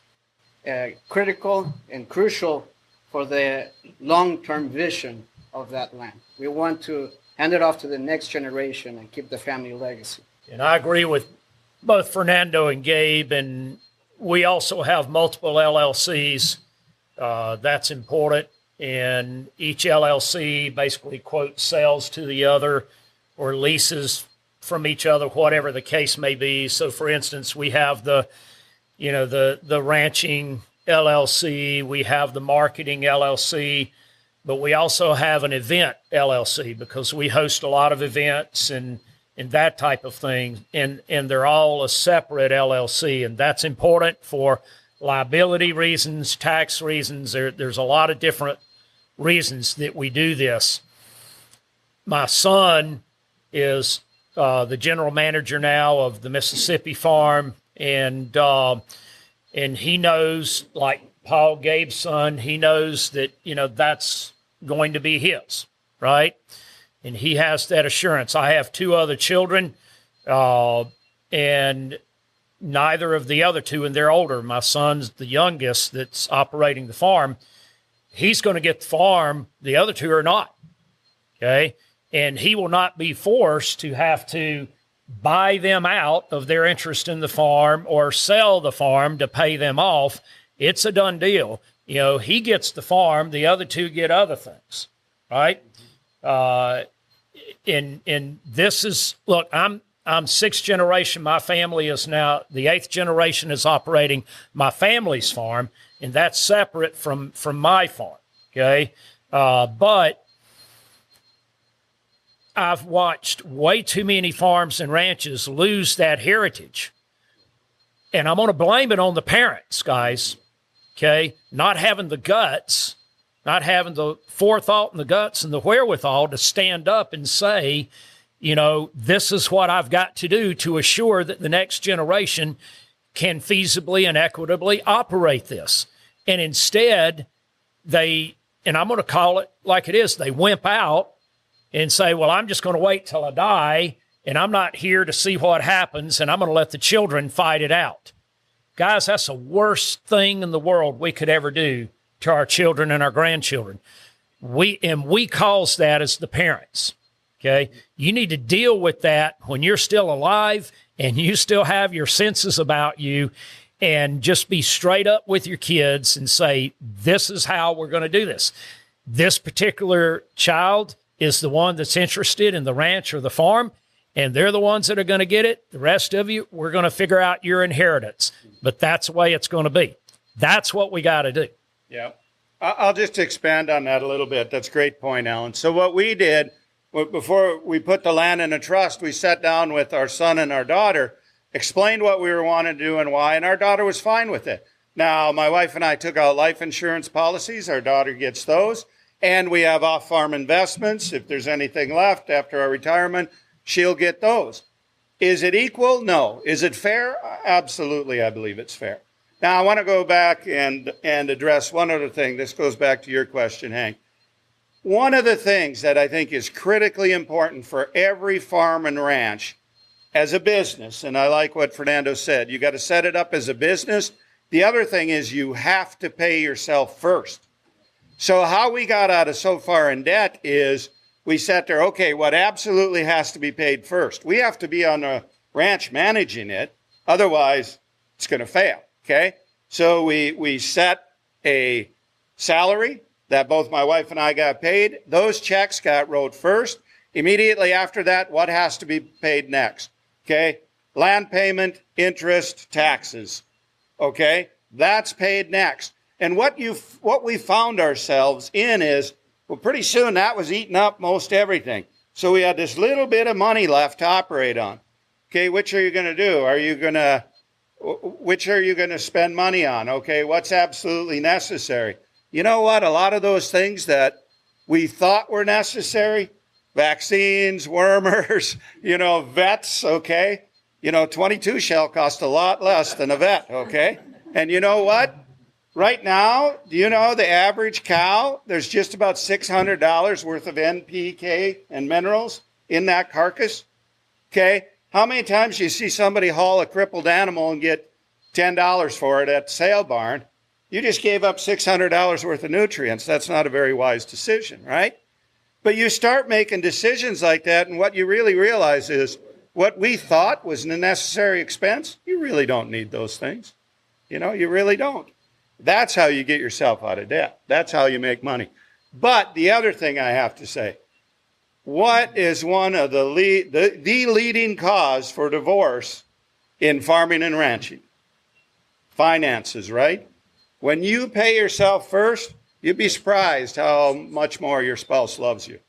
critical and crucial for the long-term vision of that land. We want to hand it off to the next generation and keep the family legacy. And I agree with both Fernando and Gabe, and we also have multiple LLCs. That's important. And each LLC basically, quote, sells to the other or leases from each other, whatever the case may be. So, for instance, we have the ranching LLC, we have the marketing LLC, but we also have an event LLC because we host a lot of events and that type of thing. And they're all a separate LLC, and that's important for liability reasons, tax reasons. There's a lot of different reasons that we do this. My son is the general manager now of the Mississippi farm, and he knows, like Paul, Gabe's son, he knows that, that's going to be his, right? And he has that assurance. I have 2 other children, and neither of the other 2, and they're older. My son's the youngest that's operating the farm. He's going to get the farm. The other 2 are not, okay? And he will not be forced to have to buy them out of their interest in the farm or sell the farm to pay them off. It's a done deal. He gets the farm. The other 2 get other things, right? And this is, look, I'm 6th generation. My family is now, the 8th generation is operating my family's farm, and that's separate from my farm, okay? But I've watched way too many farms and ranches lose that heritage. And I'm going to blame it on the parents, guys, okay? Not having the guts, not having the forethought and the guts and the wherewithal to stand up and say, this is what I've got to do to assure that the next generation can feasibly and equitably operate this. And instead, and I'm going to call it like it is, they wimp out and say, well, I'm just going to wait till I die, and I'm not here to see what happens, and I'm going to let the children fight it out. Guys, that's the worst thing in the world we could ever do to our children and our grandchildren. We cause that as the parents, okay? You need to deal with that when you're still alive and you still have your senses about you, and just be straight up with your kids and say, this is how we're going to do this. This particular child is the one that's interested in the ranch or the farm, and they're the ones that are going to get it. The rest of you, we're going to figure out your inheritance. But that's the way it's going to be. That's what we got to do. Yeah. I'll just expand on that a little bit. That's a great point, Alan. So what we did, before we put the land in a trust, we sat down with our son and our daughter, explained what we were wanting to do and why, and our daughter was fine with it. Now, my wife and I took out life insurance policies. Our daughter gets those. And we have off-farm investments. If there's anything left after our retirement, she'll get those. Is it equal? No. Is it fair? Absolutely, I believe it's fair. Now, I want to go back and address one other thing. This goes back to your question, Hank. One of the things that I think is critically important for every farm and ranch as a business, and I like what Fernando said, you got to set it up as a business. The other thing is you have to pay yourself first. So how we got out of so far in debt is we sat there, okay, what absolutely has to be paid first? We have to be on a ranch managing it. Otherwise, it's going to fail, okay? So we set a salary that both my wife and I got paid. Those checks got wrote first. Immediately after that, what has to be paid next? Okay? Land payment, interest, taxes. Okay? That's paid next. And what we found ourselves in is, well, pretty soon that was eating up most everything. So we had this little bit of money left to operate on. Okay, which are you going to do? Which are you going to spend money on? Okay, what's absolutely necessary? You know what? A lot of those things that we thought were necessary, vaccines, wormers, vets, okay? 22 shell cost a lot less than a vet, okay? And you know what? Right now, do you know the average cow, there's just about $600 worth of NPK and minerals in that carcass, okay? How many times do you see somebody haul a crippled animal and get $10 for it at the sale barn? You just gave up $600 worth of nutrients. That's not a very wise decision, right? But you start making decisions like that, and what you really realize is what we thought was a necessary expense, you really don't need those things. You really don't. That's how you get yourself out of debt. That's how you make money. But the other thing I have to say, what is one of the leading cause for divorce in farming and ranching? Finances, right? When you pay yourself first, you'd be surprised how much more your spouse loves you.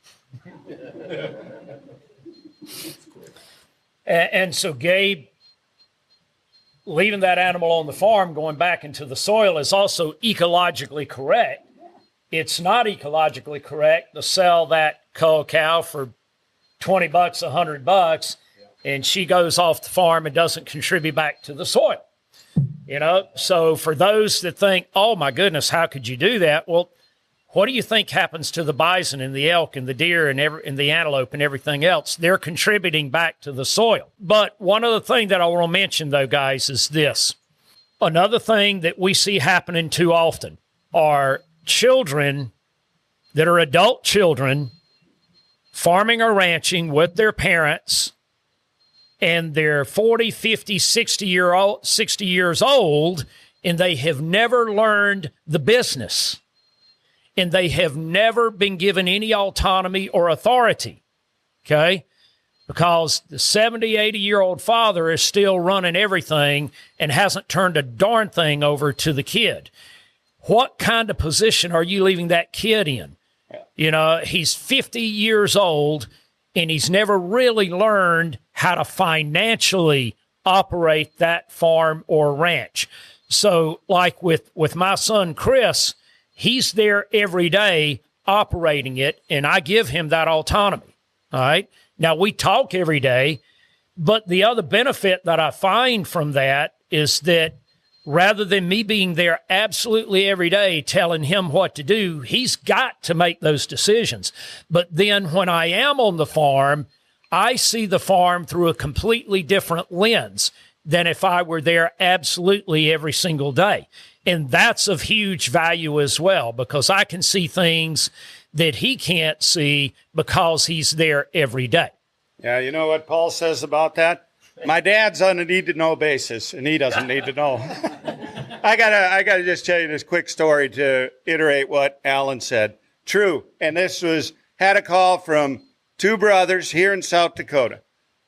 And so, Gabe, leaving that animal on the farm, going back into the soil is also ecologically correct. It's not ecologically correct to sell that cow for $20, $100, and she goes off the farm and doesn't contribute back to the soil. So for those that think, oh my goodness, how could you do that? Well, what do you think happens to the bison and the elk and the deer and the antelope and everything else? They're contributing back to the soil. But one other thing that I want to mention, though, guys, is this. Another thing that we see happening too often are children that are adult children farming or ranching with their parents, and they're 40, 50, 60 years old, and they have never learned the business. And they have never been given any autonomy or authority, okay? Because the 70, 80-year-old father is still running everything and hasn't turned a darn thing over to the kid. What kind of position are you leaving that kid in? He's 50 years old, and he's never really learned how to financially operate that farm or ranch. So like with my son, Chris, he's there every day operating it, and I give him that autonomy, all right? Now, we talk every day, but the other benefit that I find from that is that rather than me being there absolutely every day telling him what to do, he's got to make those decisions. But then when I am on the farm, I see the farm through a completely different lens than if I were there absolutely every single day. And that's of huge value as well, because I can see things that he can't see because he's there every day. Yeah, you know what Paul says about that? My dad's on a need-to-know basis, and he doesn't need to know. I gotta just tell you this quick story to iterate what Alan said. True, and had a call from two brothers here in South Dakota.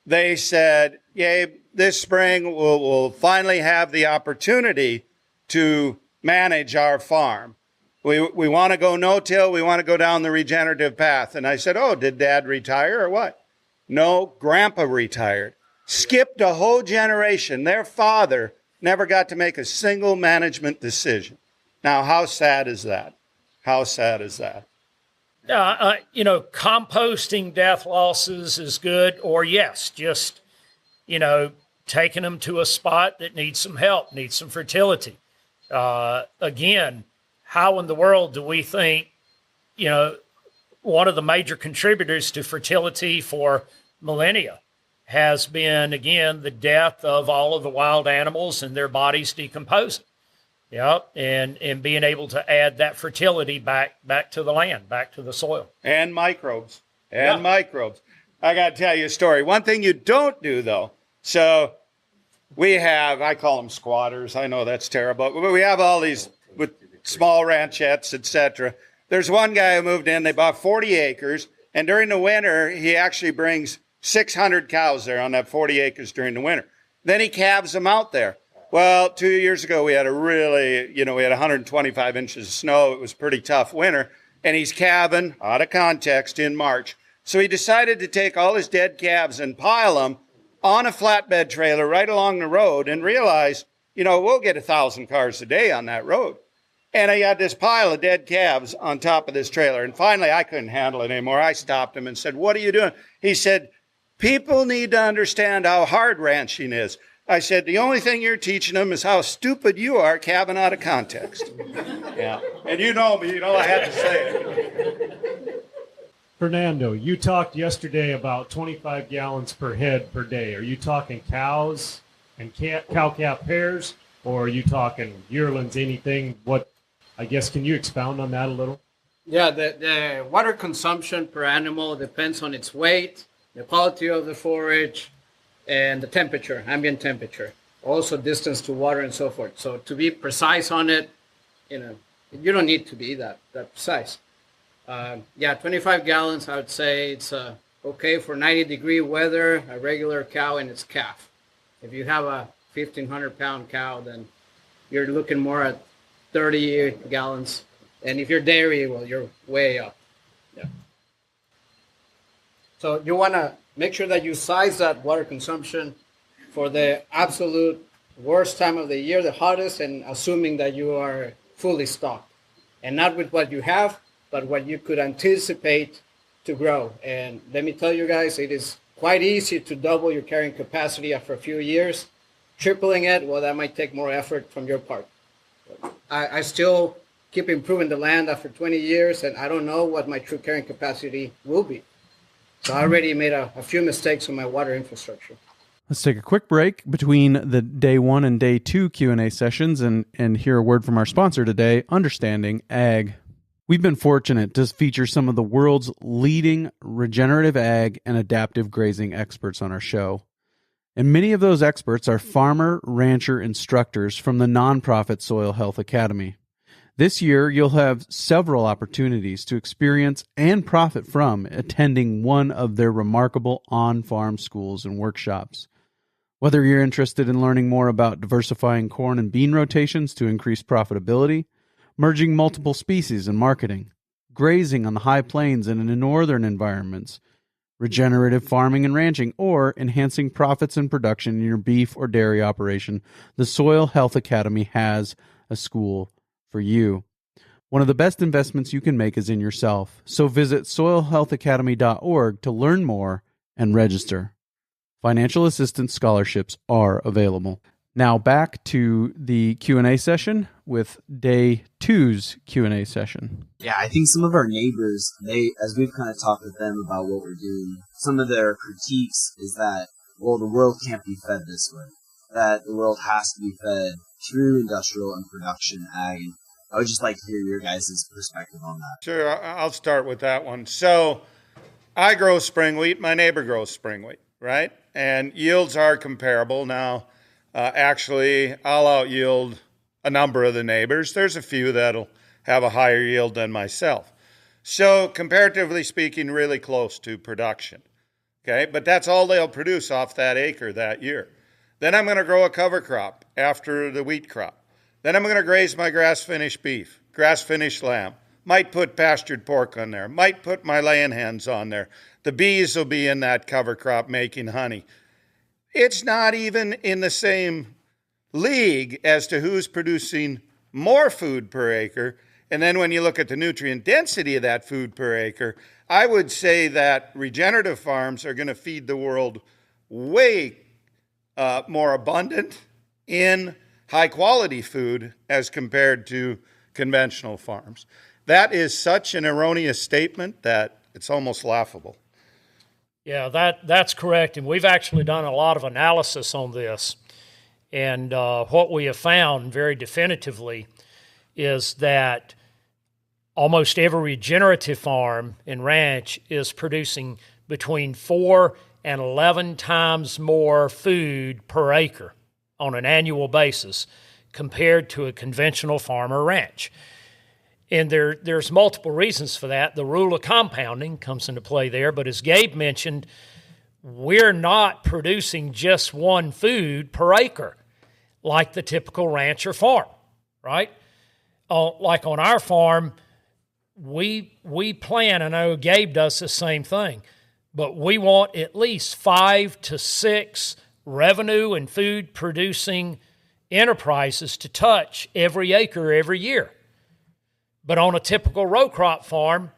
They said, Gabe, this spring we'll finally have the opportunity to manage our farm. We want to go no-till. We want to go down the regenerative path. And I said, oh, did Dad retire or what? No, Grandpa retired. Skipped a whole generation. Their father never got to make a single management decision. Now, how sad is that? How sad is that? Composting death losses is good, or yes, just, taking them to a spot that needs some help, needs some fertility. Again, how in the world do we think, one of the major contributors to fertility for millennia has been, again, the death of all of the wild animals and their bodies decomposing. And being able to add that fertility back to the land, back to the soil. And microbes. Microbes. I got to tell you a story. One thing you don't do, though, so we have, I call them squatters. I know that's terrible. But we have all these with small ranchettes, etc. There's one guy who moved in. They bought 40 acres. And during the winter, he actually brings 600 cows there on that 40 acres during the winter. Then he calves them out there. Well, 2 years ago, we had we had 125 inches of snow. It was a pretty tough winter. And he's calving, out of context, in March, So he decided to take all his dead calves and pile them on a flatbed trailer right along the road and realized, we'll get 1,000 cars a day on that road. And he had this pile of dead calves on top of this trailer. And finally, I couldn't handle it anymore. I stopped him and said, "What are you doing?" He said, "People need to understand how hard ranching is." I said, "The only thing you're teaching them is how stupid you are calving out of context." Yeah. And you know me, I had to say it. Fernando, you talked yesterday about 25 gallons per head per day. Are you talking cows and cow-calf pairs, or are you talking yearlings, anything? Can you expound on that a little? Yeah, the water consumption per animal depends on its weight, the quality of the forage, and the temperature, ambient temperature, also distance to water and so forth. So to be precise on it, you don't need to be that precise. 25 gallons, I would say it's okay for 90-degree weather, a regular cow and its calf. If you have a 1,500-pound cow, then you're looking more at 30 gallons. And if you're dairy, well, you're way up. Yeah. So you want to make sure that you size that water consumption for the absolute worst time of the year, the hottest, and assuming that you are fully stocked. And not with what you have, but what you could anticipate to grow. And let me tell you guys, it is quite easy to double your carrying capacity after a few years. Tripling it, well, that might take more effort from your part. I still keep improving the land after 20 years, and I don't know what my true carrying capacity will be. So I already made a few mistakes on my water infrastructure. Let's take a quick break between the day 1 and day 2 Q&A sessions and hear a word from our sponsor today, Understanding Ag. We've been fortunate to feature some of the world's leading regenerative ag and adaptive grazing experts on our show. And many of those experts are farmer rancher instructors from the nonprofit Soil Health Academy. This year, you'll have several opportunities to experience and profit from attending one of their remarkable on-farm schools and workshops. Whether you're interested in learning more about diversifying corn and bean rotations to increase profitability, merging multiple species and marketing, grazing on the high plains and in northern environments, regenerative farming and ranching, or enhancing profits and production in your beef or dairy operation, the Soil Health Academy has a school for you. One of the best investments you can make is in yourself. So visit soilhealthacademy.org to learn more and register. Financial assistance scholarships are available. Now back to the Q&A session with day 2's Q&A session. Yeah, I think some of our neighbors, as we've kind of talked with them about what we're doing, some of their critiques is that, well, the world can't be fed this way, that the world has to be fed through industrial and production ag. And I would just like to hear your guys' perspective on that. Sure, I'll start with that one. So I grow spring wheat, my neighbor grows spring wheat, right? And yields are comparable. Now, actually, I'll out-yield a number of the neighbors. There's a few that'll have a higher yield than myself. So comparatively speaking, really close to production. Okay, but that's all they'll produce off that acre that year. Then I'm going to grow a cover crop after the wheat crop. Then I'm going to graze my grass-finished beef, grass-finished lamb. Might put pastured pork on there. Might put my laying hens on there. The bees will be in that cover crop making honey. It's not even in the same league as to who's producing more food per acre. And then when you look at the nutrient density of that food per acre, I would say that regenerative farms are going to feed the world way more abundant in high-quality food as compared to conventional farms. That is such an erroneous statement that it's almost laughable. Yeah, that's correct. And we've actually done a lot of analysis on this. And what we have found very definitively is that almost every regenerative farm and ranch is producing between 4 and 11 times more food per acre on an annual basis compared to a conventional farm or ranch. And there's multiple reasons for that. The rule of compounding comes into play there. But as Gabe mentioned, we're not producing just one food per acre like the typical ranch or farm, right? Like on our farm, we plan, I know Gabe does the same thing, but we want at least 5 to 6 revenue and food producing enterprises to touch every acre every year. But on a typical row crop farm,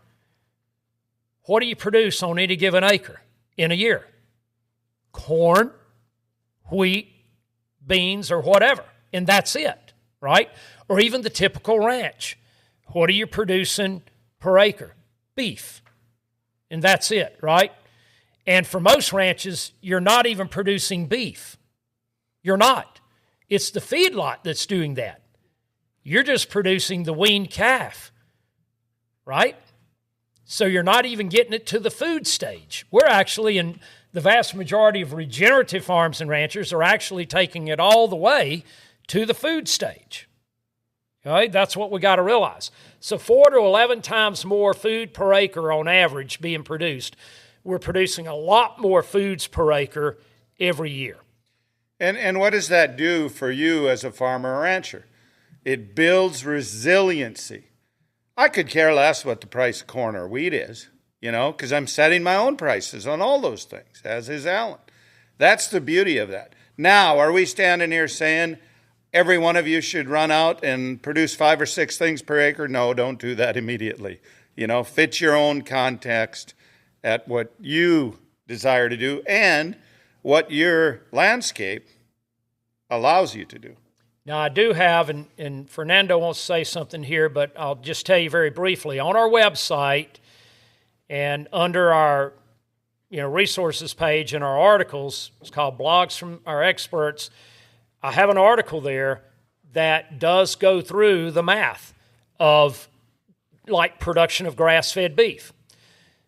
what do you produce on any given acre in a year? Corn, wheat, beans, or whatever, and that's it, right? Or even the typical ranch. What are you producing per acre? Beef, and that's it, right? And for most ranches, you're not even producing beef. You're not. It's the feedlot that's doing that. You're just producing the weaned calf, right? So you're not even getting it to the food stage. We're actually, in the vast majority of regenerative farms and ranchers, are actually taking it all the way to the food stage. Okay, that's what we got to realize. So 4 to 11 times more food per acre on average being produced. We're producing a lot more foods per acre every year. And what does that do for you as a farmer or rancher? It builds resiliency. I could care less what the price of corn or wheat is, because I'm setting my own prices on all those things, as is Alan. That's the beauty of that. Now, are we standing here saying every one of you should run out and produce 5 or 6 things per acre? No, don't do that immediately. Fit your own context at what you desire to do and what your landscape allows you to do. Now, I do have, and Fernando wants to say something here, but I'll just tell you very briefly. On our website and under our resources page in our articles, it's called Blogs from Our Experts, I have an article there that does go through the math of like production of grass-fed beef.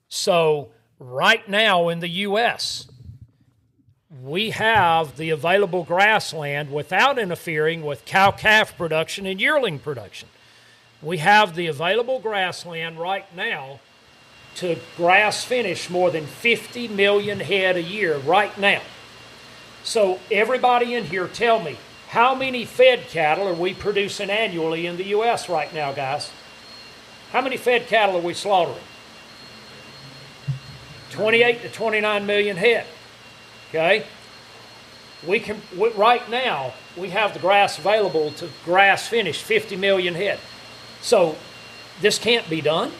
So right now in the U.S., we have the available grassland without interfering with cow-calf production and yearling production. We have the available grassland right now to grass finish more than 50 million head a year right now. So everybody in here, tell me, how many fed cattle are we producing annually in the U.S. right now, guys? How many fed cattle are we slaughtering? 28 to 29 million head. Okay? Right now, we have the grass available to grass finish 50 million head. So this can't be done.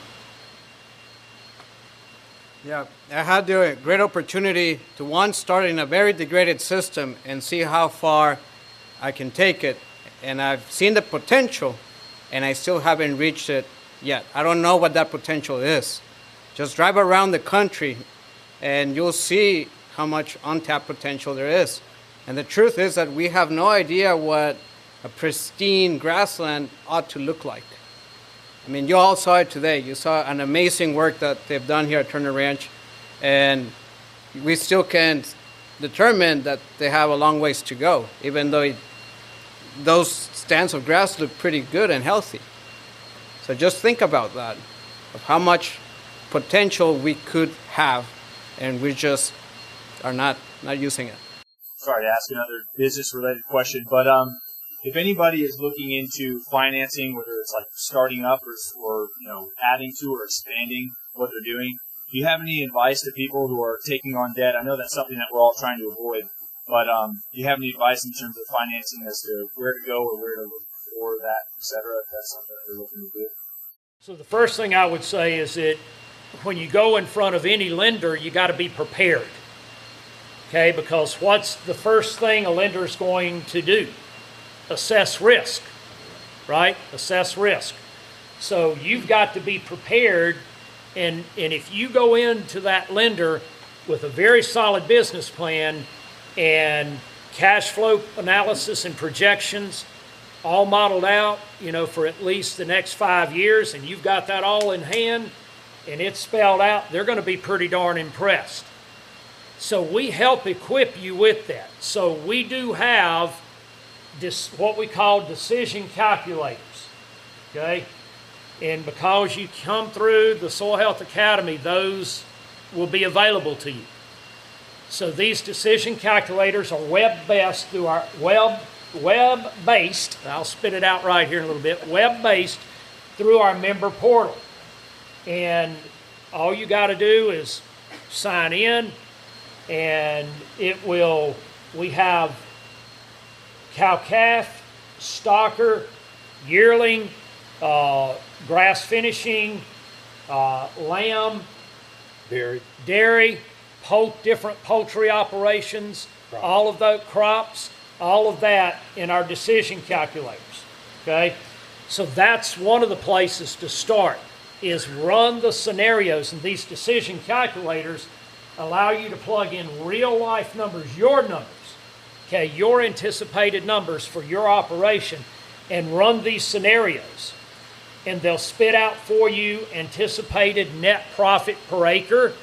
Yeah, I had the great opportunity to start in a very degraded system and see how far I can take it. And I've seen the potential, and I still haven't reached it yet. I don't know what that potential is. Just drive around the country, and you'll see how much untapped potential there is. And the truth is that we have no idea what a pristine grassland ought to look like. I mean, you all saw it today. You saw an amazing work that they've done here at Turner Ranch, and we still can't determine that they have a long ways to go, even though those stands of grass look pretty good and healthy. So just think about that, of how much potential we could have, and we just are not using it. Sorry to ask another business-related question, but if anybody is looking into financing, whether it's like starting up or adding to or expanding what they're doing, do you have any advice to people who are taking on debt? I know that's something that we're all trying to avoid, but do you have any advice in terms of financing as to where to go or where to look for that, et cetera, if that's something that they're looking to do? So the first thing I would say is that when you go in front of any lender, you got to be prepared. Okay, because what's the first thing a lender is going to do? Assess risk, right? Assess risk. So you've got to be prepared, and if you go into that lender with a very solid business plan and cash flow analysis and projections all modeled out, for at least the next 5 years, and you've got that all in hand and it's spelled out, they're going to be pretty darn impressed. So we help equip you with that. So we do have what we call decision calculators, okay? And because you come through the Soil Health Academy, those will be available to you. So these decision calculators are web-based through our web-based, I'll spit it out right here in a little bit, web-based through our member portal. And all you got to do is sign in, and we have cow-calf, stocker, yearling, grass finishing, lamb, dairy, different poultry operations, all of those crops, all of that in our decision calculators, okay? So that's one of the places to start, is run the scenarios, and these decision calculators allow you to plug in real life numbers, your numbers, okay, your anticipated numbers for your operation, and run these scenarios. And they'll spit out for you anticipated net profit per acre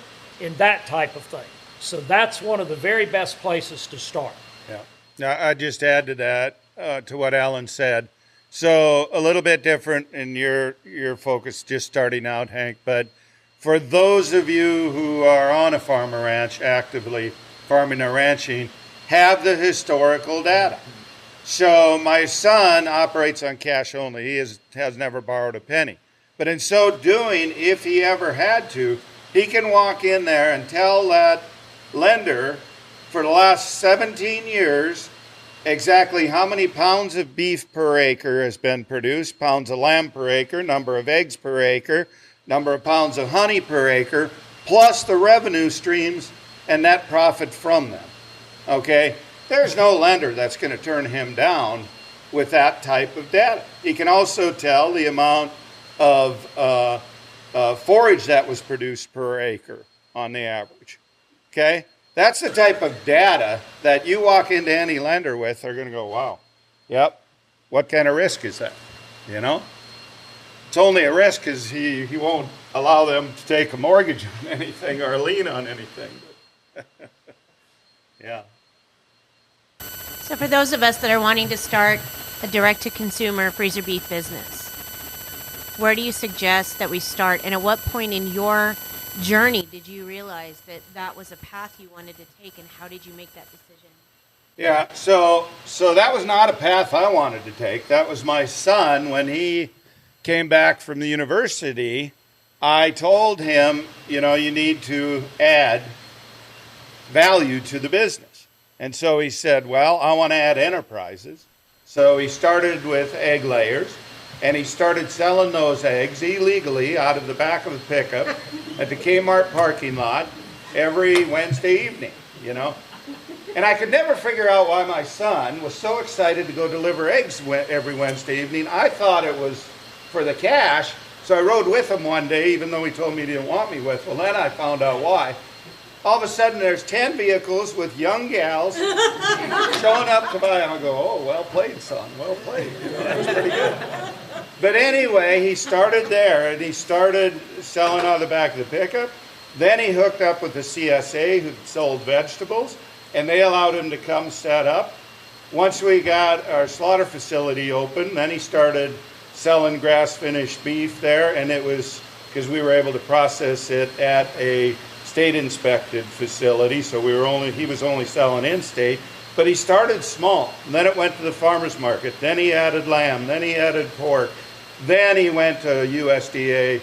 and that type of thing. So that's one of the very best places to start. Yeah. Now, I just add to that, to what Alan said. So a little bit different in your focus just starting out, Hank, but for those of you who are on a farm or ranch, actively farming or ranching, have the historical data. So my son operates on cash only. He has never borrowed a penny. But in so doing, if he ever had to, he can walk in there and tell that lender for the last 17 years exactly how many pounds of beef per acre has been produced, pounds of lamb per acre, number of eggs per acre, number of pounds of honey per acre, plus the revenue streams and net profit from them. Okay? There's no lender that's going to turn him down with that type of data. He can also tell the amount of forage that was produced per acre on the average. Okay? That's the type of data that you walk into any lender with, they're going to go, wow, yep, what kind of risk is that? You know? It's only a risk because he won't allow them to take a mortgage on anything or a lien on anything. Yeah. So for those of us that are wanting to start a direct-to-consumer freezer beef business, where do you suggest that we start? And at what point in your journey did you realize that that was a path you wanted to take, and how did you make that decision? Yeah, so that was not a path I wanted to take. That was my son. When he came back from the university, I told him, you know, you need to add value to the business. And so he said, well, I want to add enterprises. So he started with egg layers, and he started selling those eggs illegally out of the back of the pickup at the Kmart parking lot every Wednesday evening, you know. And I could never figure out why my son was so excited to go deliver eggs every Wednesday evening. I thought it was for the cash, so I rode with him one day, even though he told me he didn't want me with. Well, then I found out why. All of a sudden, there's 10 vehicles with young gals showing up to buy. I go, oh, well played, son, well played. You know, that was pretty good. But anyway, he started there, and he started selling out of the back of the pickup. Then he hooked up with the CSA, who sold vegetables, and they allowed him to come set up. Once we got our slaughter facility open, then he started selling grass-finished beef there, and it was because we were able to process it at a state-inspected facility, so he was only selling in-state, but he started small. And then it went to the farmer's market, then he added lamb, then he added pork, then he went to USDA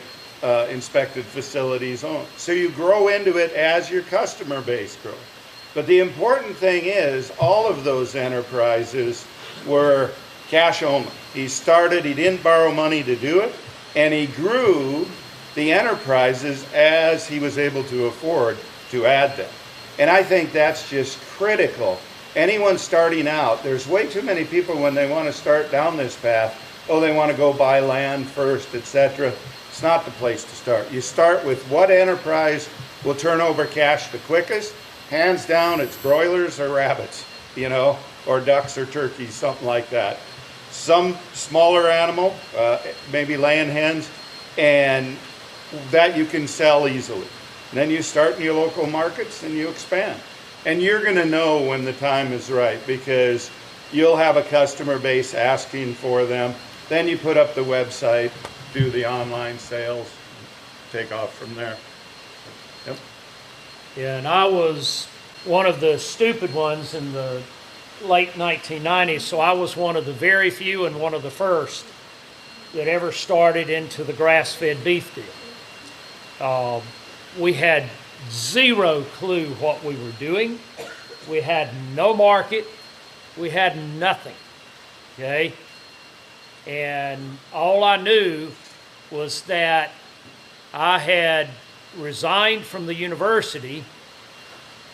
inspected facilities on. So you grow into it as your customer base grows. But the important thing is all of those enterprises were cash only. He didn't borrow money to do it, and he grew the enterprises as he was able to afford to add them. And I think that's just critical. Anyone starting out, there's way too many people when they want to start down this path, they want to go buy land first, etc. It's not the place to start. You start with what enterprise will turn over cash the quickest. Hands down, it's broilers or rabbits, you know, or ducks or turkeys, something like that. Some smaller animal, maybe laying hens, and that you can sell easily. And then you start in your local markets and you expand. And you're going to know when the time is right because you'll have a customer base asking for them. Then you put up the website, do the online sales, take off from there. Yep. Yeah, and I was one of the stupid ones in the late 1990s, so I was one of the very few and one of the first that ever started into the grass-fed beef deal. We had zero clue what we were doing. We had no market. We had nothing, okay? And all I knew was that I had resigned from the university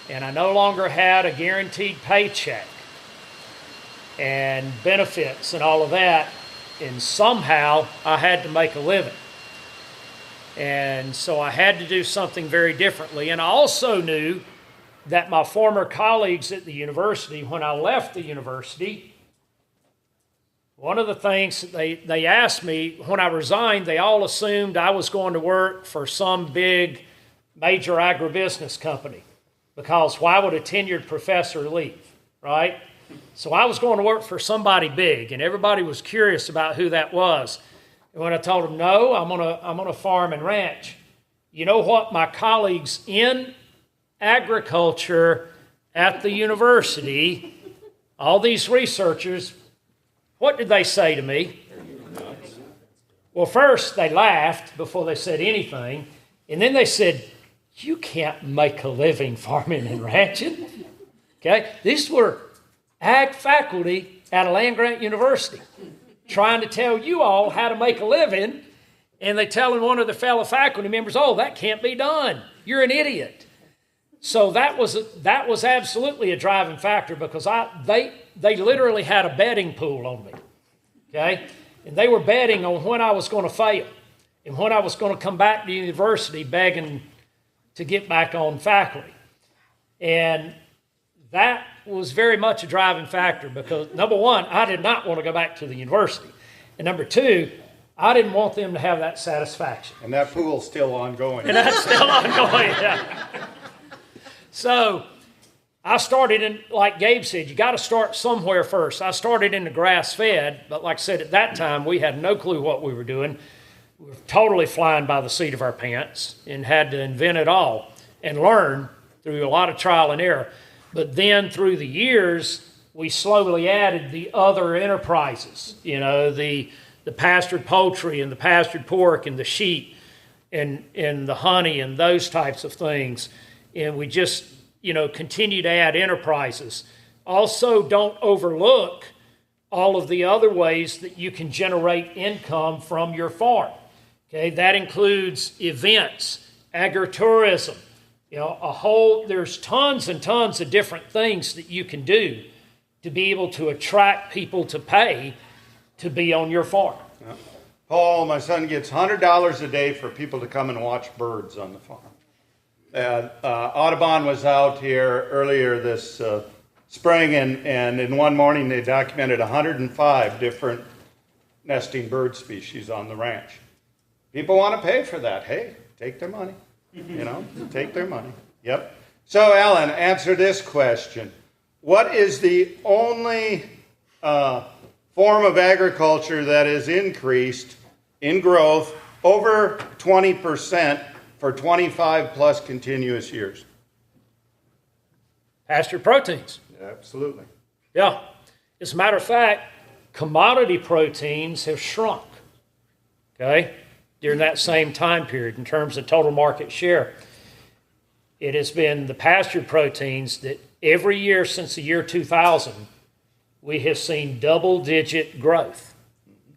and I no longer had a guaranteed paycheck and benefits and all of that, and somehow I had to make a living. And so I had to do something very differently. And I also knew that my former colleagues at the university, when I left the university, one of the things that they asked me when I resigned, they all assumed I was going to work for some big major agribusiness company, because why would a tenured professor leave, right? So I was going to work for somebody big, and everybody was curious about who that was. And when I told them, no, I'm gonna farm and ranch, you know what my colleagues in agriculture at the university, all these researchers, what did they say to me? Well, first they laughed before they said anything, and then they said, you can't make a living farming and ranching. Okay? These were ag faculty at a land-grant university trying to tell you all how to make a living, and they telling one of the fellow faculty members, oh, that can't be done. You're an idiot. So that was absolutely a driving factor, because they literally had a betting pool on me, okay? And they were betting on when I was going to fail and when I was going to come back to university begging to get back on faculty. And that was very much a driving factor, because number one, I did not want to go back to the university. And number two, I didn't want them to have that satisfaction. And that pool's still ongoing. And that's still ongoing, yeah. So I started in, like Gabe said, you got to start somewhere first. I started in the grass-fed, but like I said, at that time, we had no clue what we were doing. We were totally flying by the seat of our pants and had to invent it all and learn through a lot of trial and error. But then through the years, we slowly added the other enterprises, you know, the pastured poultry and the pastured pork and the sheep and the honey and those types of things. And we just, you know, continue to add enterprises. Also, don't overlook all of the other ways that you can generate income from your farm. Okay, that includes events, agritourism, you know, there's tons and tons of different things that you can do to be able to attract people to pay to be on your farm. Yeah. Paul, my son, gets $100 a day for people to come and watch birds on the farm. Audubon was out here earlier this spring, and in one morning they documented 105 different nesting bird species on the ranch. People want to pay for that. Hey, take their money. You know, take their money. Yep. So, Alan, answer this question. What is the only form of agriculture that has increased in growth over 20% for 25 plus continuous years? Pasture proteins. Absolutely. Yeah. As a matter of fact, commodity proteins have shrunk, okay, during that same time period in terms of total market share. It has been the pasture proteins that every year since the year 2000, we have seen double-digit growth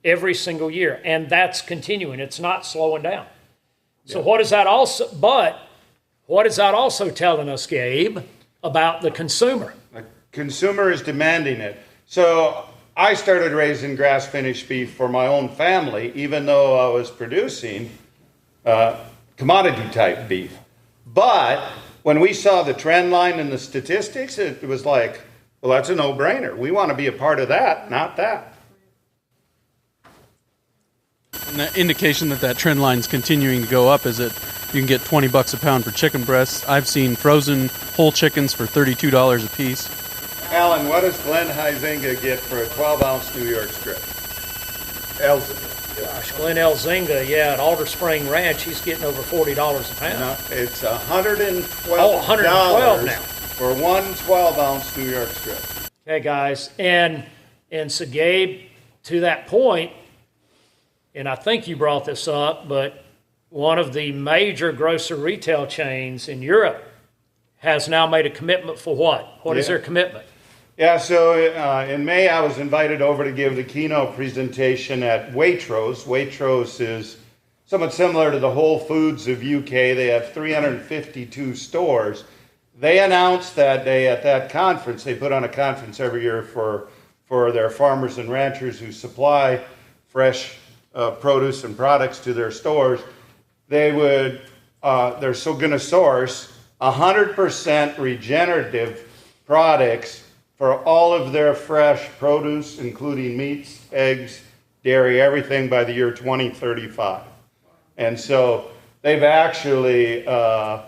every single year, and that's continuing. It's not slowing down. So what is that also telling us, Gabe, about the consumer? The consumer is demanding it. So I started raising grass-finished beef for my own family, even though I was producing commodity-type beef. But when we saw the trend line and the statistics, it was like, well, that's a no-brainer. We want to be a part of that, not that. And the indication that trend line is continuing to go up is that you can get $20 a pound for chicken breasts. I've seen frozen whole chickens for $32 a piece. Alan, what does Glenn Huizinga get for a 12-ounce New York strip? Elzinga. Gosh, Glenn Elzinga, at Alder Spring Ranch, he's getting over $40 a pound. No, it's $112. Oh, $112 now. For one 12-ounce New York strip. Okay, guys, and so Gabe, to that point, and I think you brought this up, but one of the major grocery retail chains in Europe has now made a commitment for what? What is their commitment? Yeah, so in May I was invited over to give the keynote presentation at Waitrose. Waitrose is somewhat similar to the Whole Foods of UK. They have 352 stores. They announced that day at that conference, they put on a conference every year for their farmers and ranchers who supply fresh produce and products to their stores. They're so going to source 100% regenerative products for all of their fresh produce, including meats, eggs, dairy, everything by the year 2035. And so they've actually, right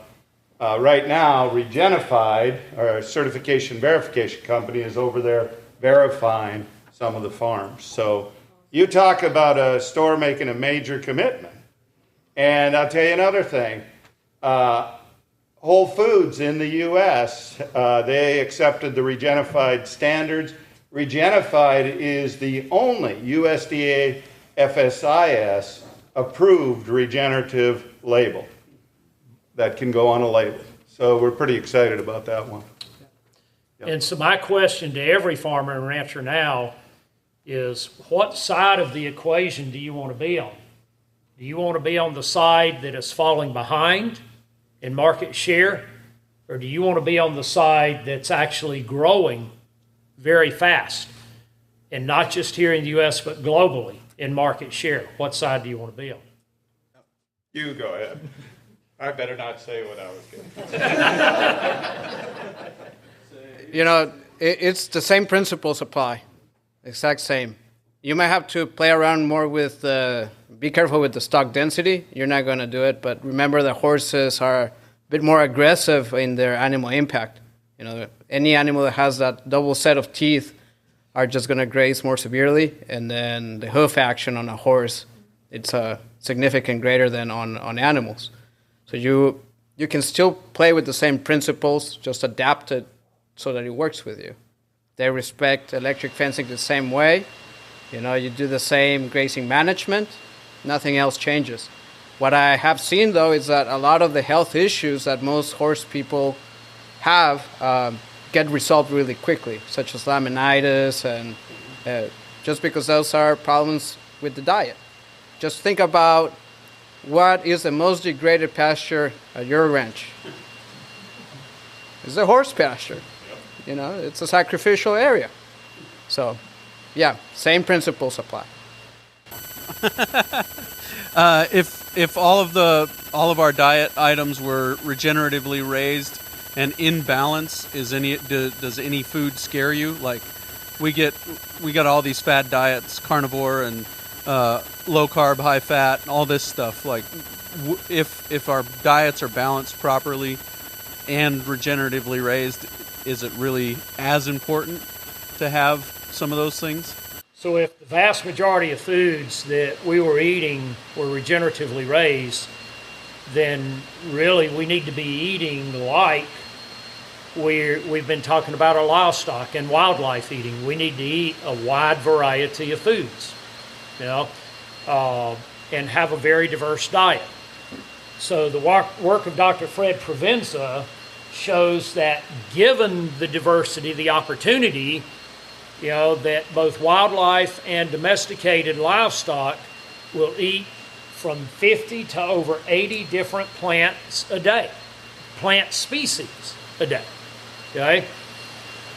now, Regenified, our certification verification company, is over there verifying some of the farms. So you talk about a store making a major commitment. And I'll tell you another thing. Whole Foods in the U.S., they accepted the Regenified standards. Regenified is the only USDA FSIS approved regenerative label that can go on a label. So we're pretty excited about that one. Yep. And so my question to every farmer and rancher now is, what side of the equation do you want to be on? Do you want to be on the side that is falling behind in market share, or do you want to be on the side that's actually growing very fast, and not just here in the U.S., but globally in market share? What side do you want to be on? You go ahead. I better not say what I was going to It's the same principles apply, exact same. You might have to play around more with, be careful with the stock density. You're not going to do it, but remember the horses are a bit more aggressive in their animal impact. Any animal that has that double set of teeth are just going to graze more severely, and then the hoof action on a horse, it's significant greater than on animals. So you can still play with the same principles, just adapt it so that it works with you. They respect electric fencing the same way. You do the same grazing management, nothing else changes. What I have seen, though, is that a lot of the health issues that most horse people have get resolved really quickly, such as laminitis, and just because those are problems with the diet. Just think about what is the most degraded pasture at your ranch. It's a horse pasture. It's a sacrificial area. So, yeah, same principles apply. If all of our diet items were regeneratively raised and in balance, does any food scare you? Like we got all these fad diets, carnivore and low carb, high fat, and all this stuff. Like if our diets are balanced properly and regeneratively raised, is it really as important to have some of those things? So if the vast majority of foods that we were eating were regeneratively raised, then really we need to be eating like we've been talking about our livestock and wildlife eating. We need to eat a wide variety of foods, and have a very diverse diet. So the work of Dr. Fred Provenza shows that given the diversity, the opportunity, that both wildlife and domesticated livestock will eat from 50 to over 80 different plants a day, plant species a day, okay?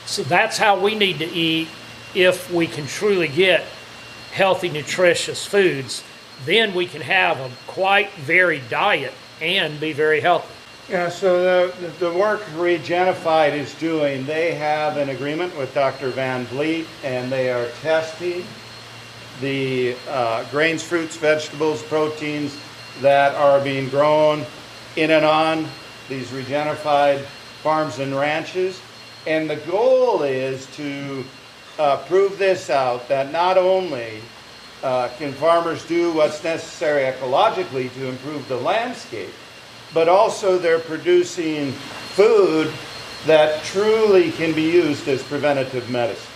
So that's how we need to eat if we can truly get healthy, nutritious foods. Then we can have a quite varied diet and be very healthy. Yeah, so the work Regenified is doing, they have an agreement with Dr. Van Vliet, and they are testing the grains, fruits, vegetables, proteins that are being grown in and on these Regenified farms and ranches. And the goal is to prove this out, that not only can farmers do what's necessary ecologically to improve the landscape, but also they're producing food that truly can be used as preventative medicine.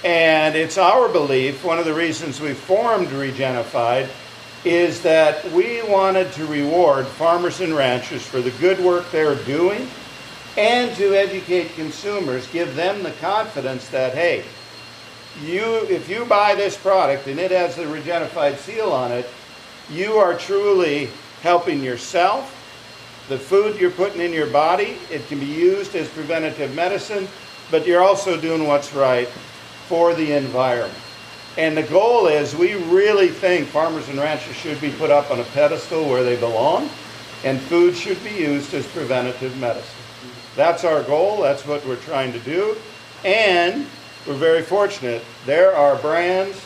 And it's our belief, one of the reasons we formed Regenified, is that we wanted to reward farmers and ranchers for the good work they're doing and to educate consumers, give them the confidence that, hey, if you buy this product and it has the Regenified seal on it, you are truly helping yourself, the food you're putting in your body. It can be used as preventative medicine, but you're also doing what's right for the environment. And the goal is, we really think farmers and ranchers should be put up on a pedestal where they belong, and food should be used as preventative medicine. That's our goal. That's what we're trying to do. And we're very fortunate. There are brands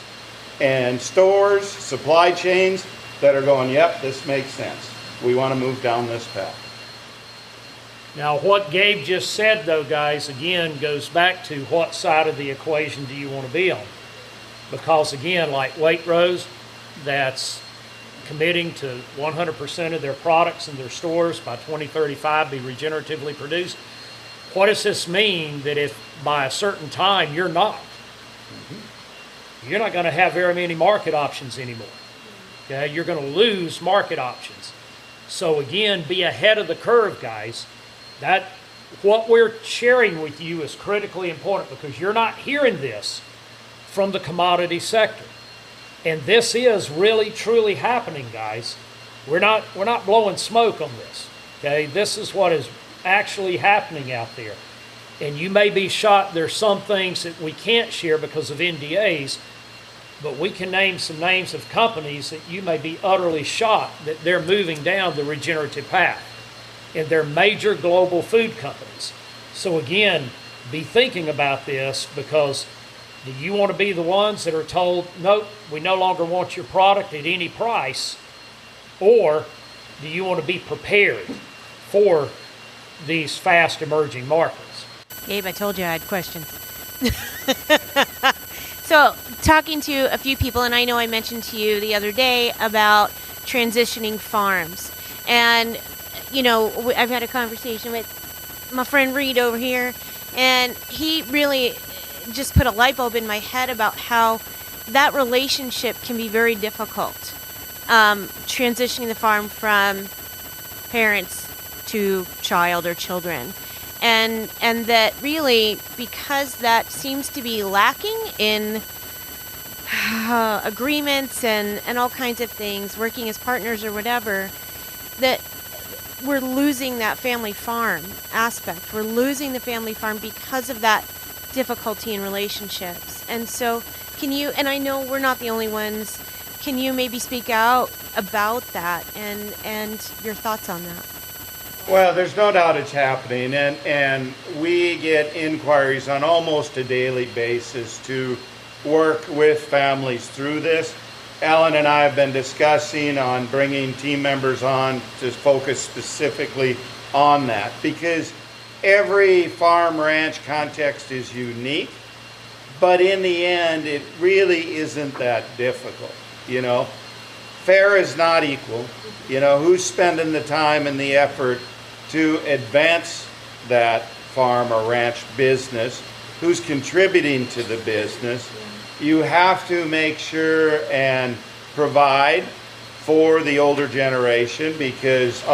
and stores, supply chains that are going, yep, this makes sense. We want to move down this path. Now, what Gabe just said, though, guys, again, goes back to what side of the equation do you want to be on? Because, again, like Waitrose, that's committing to 100% of their products in their stores by 2035 be regeneratively produced. What does this mean? That if by a certain time you're not going to have very many market options anymore. Okay, you're going to lose market options. So again, be ahead of the curve, guys. That what we're sharing with you is critically important, because you're not hearing this from the commodity sector. And this is really truly happening, guys. We're not blowing smoke on this. Okay, this is what is actually happening out there. And you may be shocked. There's some things that we can't share because of NDAs, but we can name some names of companies that you may be utterly shocked that they're moving down the regenerative path. And they're major global food companies. So again, be thinking about this, because do you want to be the ones that are told, nope, we no longer want your product at any price? Or do you want to be prepared for these fast emerging markets? Gabe, I told you I had questions. So, talking to a few people, and I know I mentioned to you the other day about transitioning farms. And, you know, I've had a conversation with my friend Reed over here, and he really just put a light bulb in my head about how that relationship can be very difficult. Transitioning the farm from parents to child or children. And that really, because that seems to be lacking in agreements and all kinds of things, working as partners or whatever, that we're losing that family farm aspect. We're losing the family farm because of that difficulty in relationships. And so can you, and I know we're not the only ones, can you maybe speak out about that and your thoughts on that? Well, there's no doubt it's happening, and we get inquiries on almost a daily basis to work with families through this. Alan and I have been discussing on bringing team members on to focus specifically on that, because every farm ranch context is unique, but in the end, it really isn't that difficult, you know. Fair is not equal. You know, who's spending the time and the effort to advance that farm or ranch business, who's contributing to the business. You have to make sure and provide for the older generation, because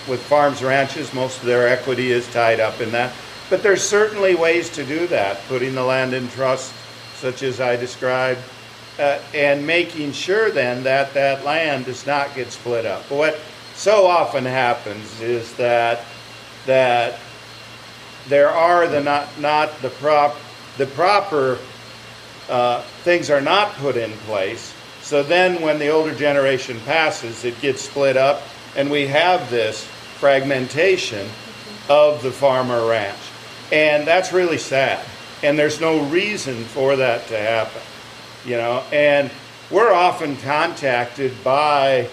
with farms, ranches, most of their equity is tied up in that. But there's certainly ways to do that, putting the land in trust, such as I described, and making sure then that that land does not get split up. But what so often happens is that there are the proper things are not put in place. So then when the older generation passes, it gets split up, and we have this fragmentation of the farm or ranch. And that's really sad. And there's no reason for that to happen, you know. And we're often contacted by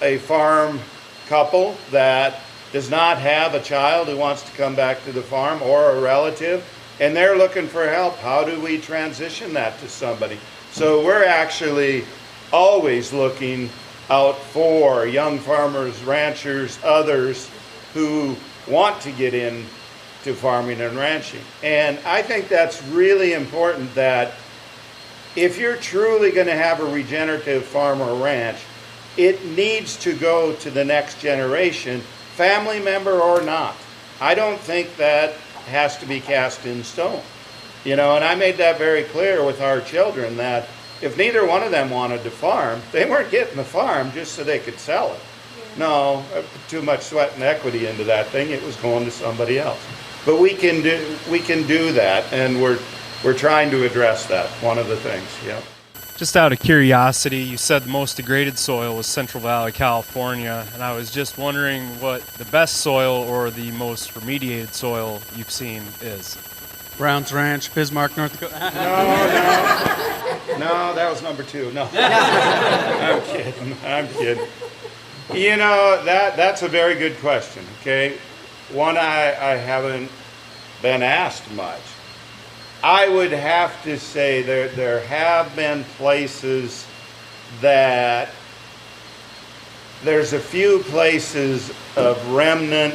a farm couple that does not have a child who wants to come back to the farm, or a relative, and they're looking for help. How do we transition that to somebody? So we're actually always looking out for young farmers, ranchers, others who want to get into farming and ranching. And I think that's really important, that if you're truly going to have a regenerative farm or ranch, it needs to go to the next generation, family member or not. I don't think that has to be cast in stone. You know, and I made that very clear with our children that if neither one of them wanted to farm, they weren't getting the farm just so they could sell it. No, too much sweat and equity into that thing. It was going to somebody else. But we can do that, and we're trying to address that. One of the things, yeah. Just out of curiosity, you said the most degraded soil was Central Valley, California, and I was just wondering what the best soil or the most remediated soil you've seen is. Brown's Ranch, Bismarck, North Dakota. No, that was number 2. No, I'm kidding. You know, that's a very good question. Okay, one I haven't been asked much. I would have to say there have been places that there's a few places of remnant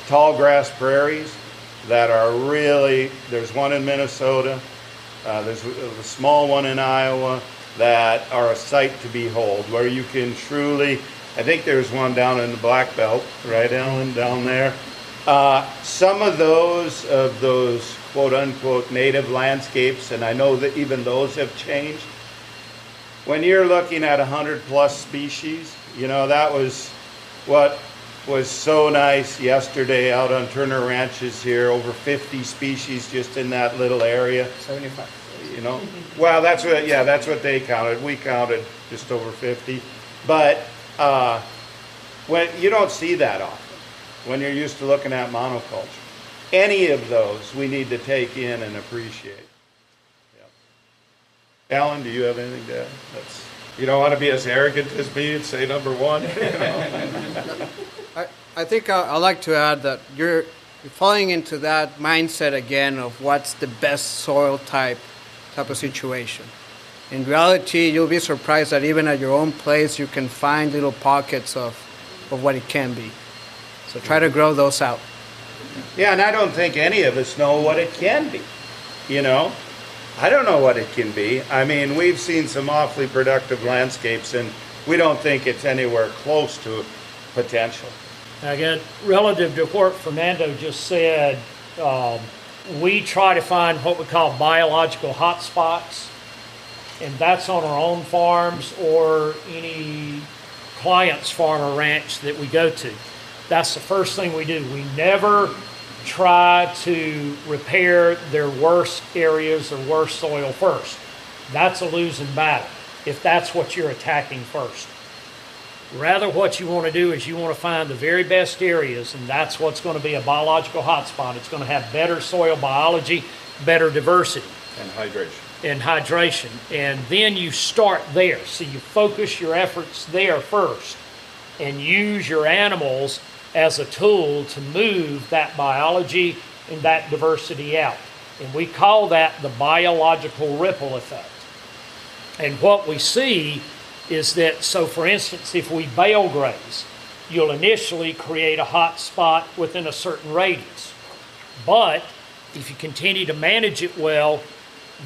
tall grass prairies that are really, there's one in Minnesota, there's a small one in Iowa that are a sight to behold, where you can truly, I think there's one down in the Black Belt, right, Alan, down there. Some of those quote unquote native landscapes, and I know that even those have changed. When you're looking at 100+ species, you know, that was what was so nice yesterday out on Turner Ranches here, over 50 species just in that little area. 75. You know, well, that's what they counted. We counted just over 50. But when you don't see that often, when you're used to looking at monoculture, any of those we need to take in and appreciate. Yep. Alan, do you have anything to add? You don't want to be as arrogant as me and say number 1. You know? I think I'd like to add that you're falling into that mindset again of what's the best soil type of situation. In reality, you'll be surprised that even at your own place, you can find little pockets of what it can be. So try to grow those out. Yeah, and I don't think any of us know what it can be. You know, I don't know what it can be. I mean, we've seen some awfully productive landscapes, and we don't think it's anywhere close to potential. Again, relative to what Fernando just said, we try to find what we call biological hotspots, and that's on our own farms or any client's farm or ranch that we go to. That's the first thing we do. We never try to repair their worst areas or worst soil first. That's a losing battle if that's what you're attacking first. Rather, what you want to do is you want to find the very best areas, and that's what's going to be a biological hotspot. It's going to have better soil biology, better diversity. And hydration. And then you start there. So you focus your efforts there first and use your animals as a tool to move that biology and that diversity out. And we call that the biological ripple effect. And what we see is that, so for instance, if we bale graze, you'll initially create a hot spot within a certain radius. But if you continue to manage it well,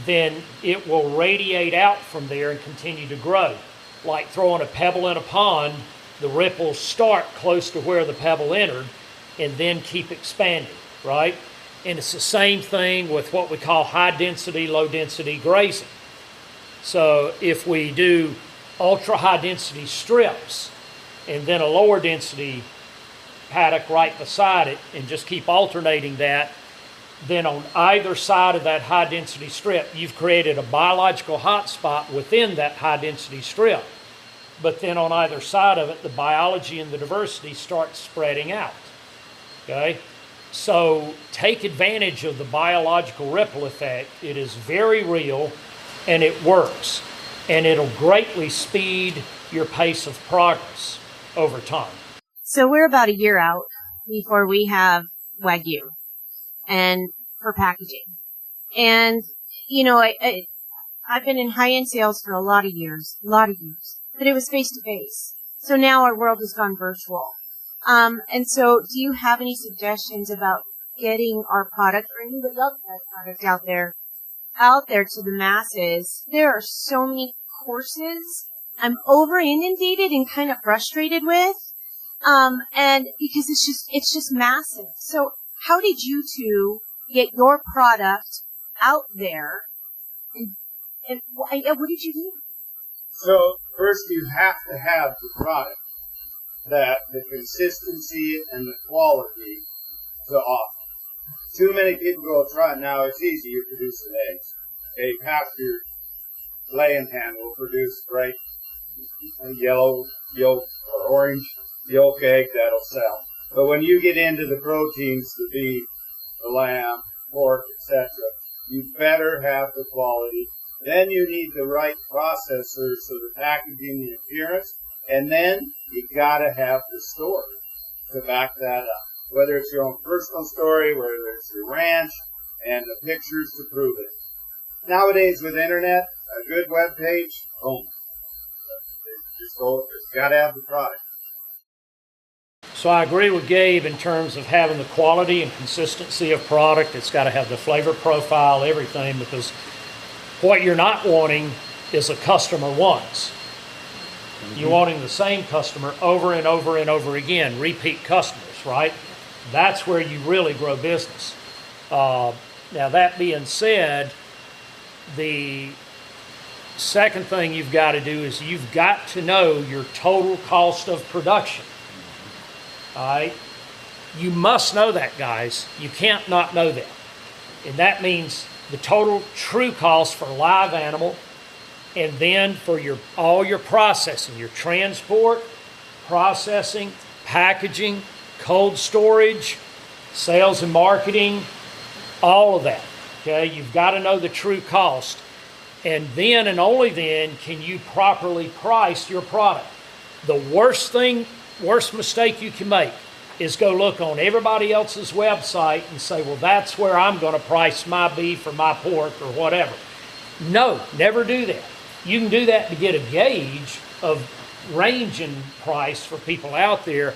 then it will radiate out from there and continue to grow. Like throwing a pebble in a pond, the ripples start close to where the pebble entered and then keep expanding, right? And it's the same thing with what we call high density, low density grazing. So if we do ultra high density strips and then a lower density paddock right beside it and just keep alternating that, then on either side of that high density strip, you've created a biological hotspot within that high density strip. But then on either side of it, the biology and the diversity starts spreading out. Okay? So take advantage of the biological ripple effect. It is very real and it works. And it'll greatly speed your pace of progress over time. So we're about a year out before we have Wagyu and for packaging. And, you know, I've been in high-end sales for a lot of years, but it was face-to-face. So now our world has gone virtual. And so do you have any suggestions about getting our product, or anybody else's product out there out there to the masses, there are so many courses I'm over inundated and kind of frustrated with. And because it's just massive. So how did you two get your product out there? And what did you do? So first you have to have the product, that the consistency and the quality to offer. Too many people go, try it now, it's easy, you're producing eggs. A pasture laying hen will produce great yellow yolk or orange yolk egg that'll sell. But when you get into the proteins, the beef, the lamb, pork, etc., you better have the quality. Then you need the right processors, so the packaging, the appearance, and then you gotta have the story to back that up. Whether it's your own personal story, whether it's your ranch, and the pictures to prove it. Nowadays with internet, a good web page, boom. Just gotta have the product. So I agree with Gabe in terms of having the quality and consistency of product. It's got to have the flavor profile, everything, because what you're not wanting is a customer once. You're wanting the same customer over and over and over again, repeat customers, right? That's where you really grow business. Now that being said, the second thing you've got to do is you've got to know your total cost of production. All right? You must know that, guys. You can't not know that. And that means the total true cost for live animal, and then for all your processing, your transport, processing, packaging, cold storage, sales and marketing, all of that. Okay? You've got to know the true cost. And then and only then can you properly price your product. The worst mistake you can make is go look on everybody else's website and say, well, that's where I'm going to price my beef or my pork or whatever. No, never do that. You can do that to get a gauge of range in price for people out there,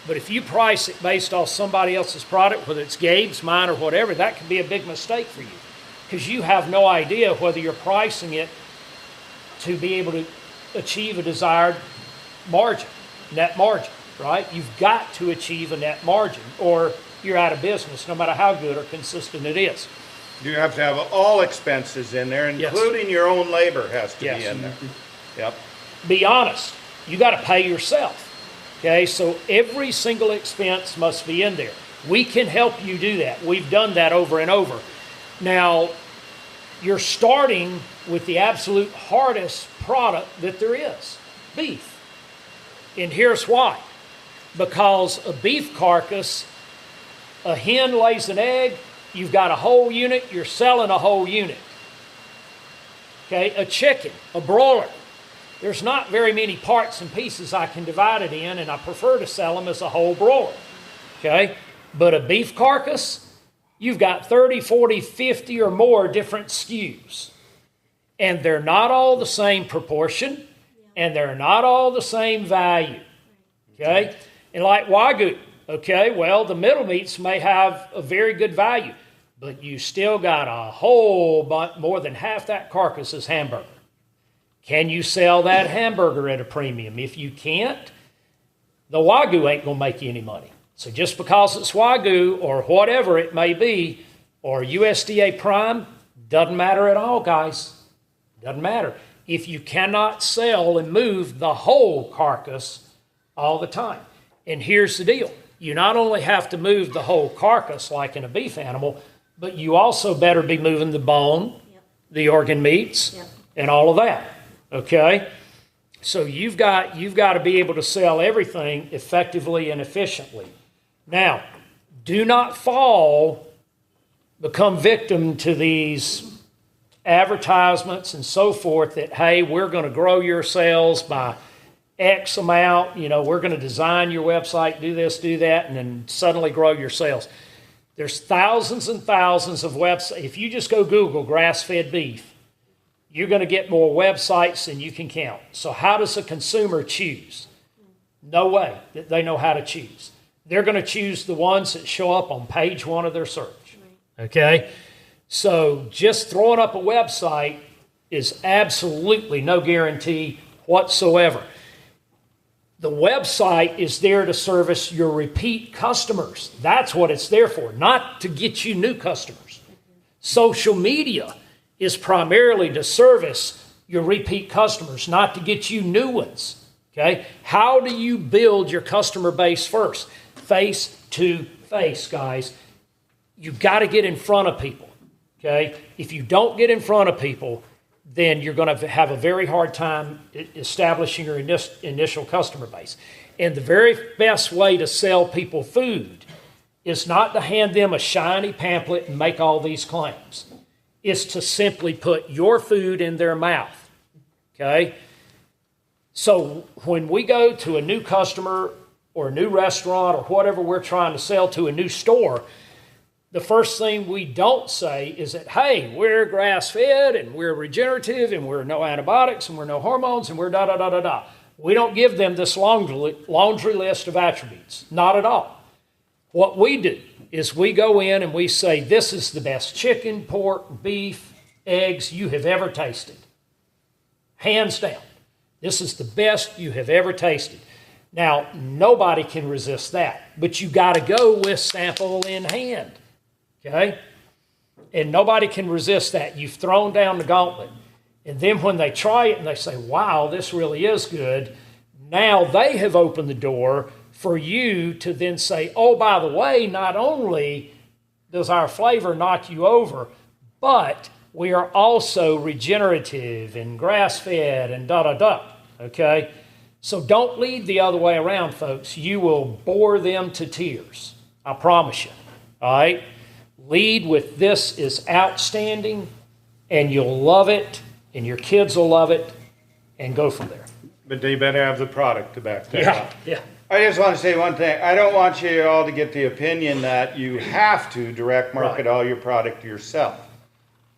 but if you price it based off somebody else's product, whether it's Gabe's, mine, or whatever, that can be a big mistake for you, because you have no idea whether you're pricing it to be able to achieve a desired margin, net margin, right? You've got to achieve a net margin or you're out of business, no matter how good or consistent it is. You have to have all expenses in there, including your own labor has to be in there. Yep. Be honest. You got to pay yourself. Okay, so every single expense must be in there. We can help you do that. We've done that over and over. Now, you're starting with the absolute hardest product that there is, beef. And here's why. Because a beef carcass, a hen lays an egg, you've got a whole unit, you're selling a whole unit. Okay, a chicken, a broiler, there's not very many parts and pieces I can divide it in, and I prefer to sell them as a whole broiler. Okay, but a beef carcass, you've got 30, 40, 50 or more different SKUs. And they're not all the same proportion, and they're not all the same value. Okay? And like Wagyu, okay, well, the middle meats may have a very good value, but you still got a whole bunch, more than half that carcass is hamburger. Can you sell that hamburger at a premium? If you can't, the Wagyu ain't going to make you any money. So just because it's Wagyu or whatever it may be, or USDA Prime, doesn't matter at all, guys. Doesn't matter. If you cannot sell and move the whole carcass all the time. And here's the deal. You not only have to move the whole carcass like in a beef animal, but you also better be moving the bone, the organ meats, and all of that. Okay? So you've got to be able to sell everything effectively and efficiently. Now, do not become victim to these advertisements and so forth that, hey, we're going to grow your sales by X amount, we're going to design your website, do this, do that, and then suddenly grow your sales. There's thousands and thousands of websites. If you just go Google grass-fed beef, you're going to get more websites than you can count. So how does a consumer choose? No way that they know how to choose. They're going to choose the ones that show up on page 1 of their search. Okay? So just throwing up a website is absolutely no guarantee whatsoever. The website is there to service your repeat customers. That's what it's there for, not to get you new customers. Social media is primarily to service your repeat customers, not to get you new ones. Okay? How do you build your customer base first? Face to face, guys. You've got to get in front of people. Okay? If you don't get in front of people, then you're going to have a very hard time establishing your initial customer base. And the very best way to sell people food is not to hand them a shiny pamphlet and make all these claims. It's to simply put your food in their mouth. Okay? So when we go to a new customer or a new restaurant or whatever we're trying to sell to a new store, the first thing we don't say is that, hey, we're grass-fed and we're regenerative and we're no antibiotics and we're no hormones and we're da-da-da-da-da. We don't give them this laundry list of attributes. Not at all. What we do is we go in and we say, this is the best chicken, pork, beef, eggs you have ever tasted. Hands down. This is the best you have ever tasted. Now, nobody can resist that, but you got to go with sample in hand. Okay? And nobody can resist that. You've thrown down the gauntlet. And then when they try it and they say, wow, this really is good, now they have opened the door for you to then say, oh, by the way, not only does our flavor knock you over, but we are also regenerative and grass-fed and da-da-da, okay? So don't lead the other way around, folks. You will bore them to tears. I promise you, all right? Lead with this is outstanding, and you'll love it, and your kids will love it, and go from there. But they better have the product to back that up. Yeah. I just want to say one thing. I don't want you all to get the opinion that you have to direct market all your product yourself.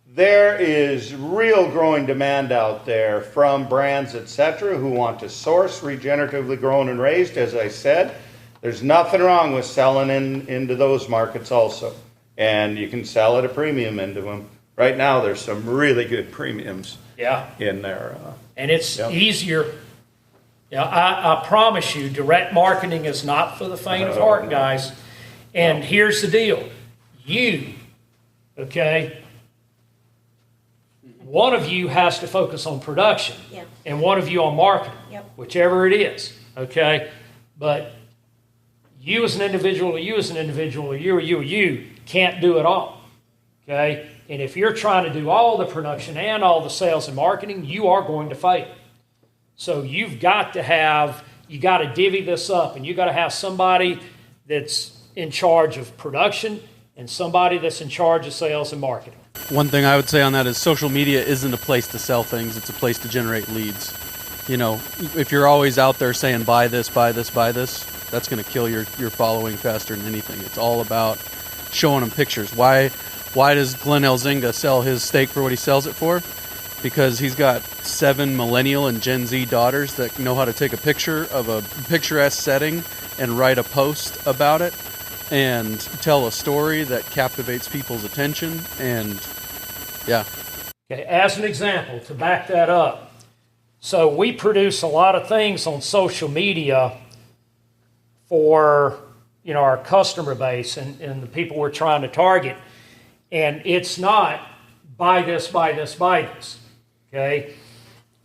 There is real growing demand out there from brands, etc., who want to source regeneratively grown and raised. As I said, there's nothing wrong with selling into those markets also. And you can sell at a premium into them. Right now, there's some really good premiums in there. And it's easier. Yeah, I promise you, direct marketing is not for the faint of heart, guys. And here's the deal. You, okay, one of you has to focus on production, and one of you on marketing, whichever it is, okay? But you as an individual, or you as an individual, or you can't do it all, okay? And if you're trying to do all the production and all the sales and marketing, you are going to fail. So you've got to divvy this up, and you've got to have somebody that's in charge of production and somebody that's in charge of sales and marketing. One thing I would say on that is social media isn't a place to sell things. It's a place to generate leads. You know, if you're always out there saying, buy this, buy this, buy this, that's going to kill your following faster than anything. It's all about showing them pictures. Why does Glenn Elzinga sell his steak for what he sells it for? Because he's got 7 millennial and Gen Z daughters that know how to take a picture of a picturesque setting and write a post about it and tell a story that captivates people's attention. And Okay, as an example, to back that up, so we produce a lot of things on social media for, you know, our customer base and the people we're trying to target. And it's not buy this, buy this, buy this. Okay?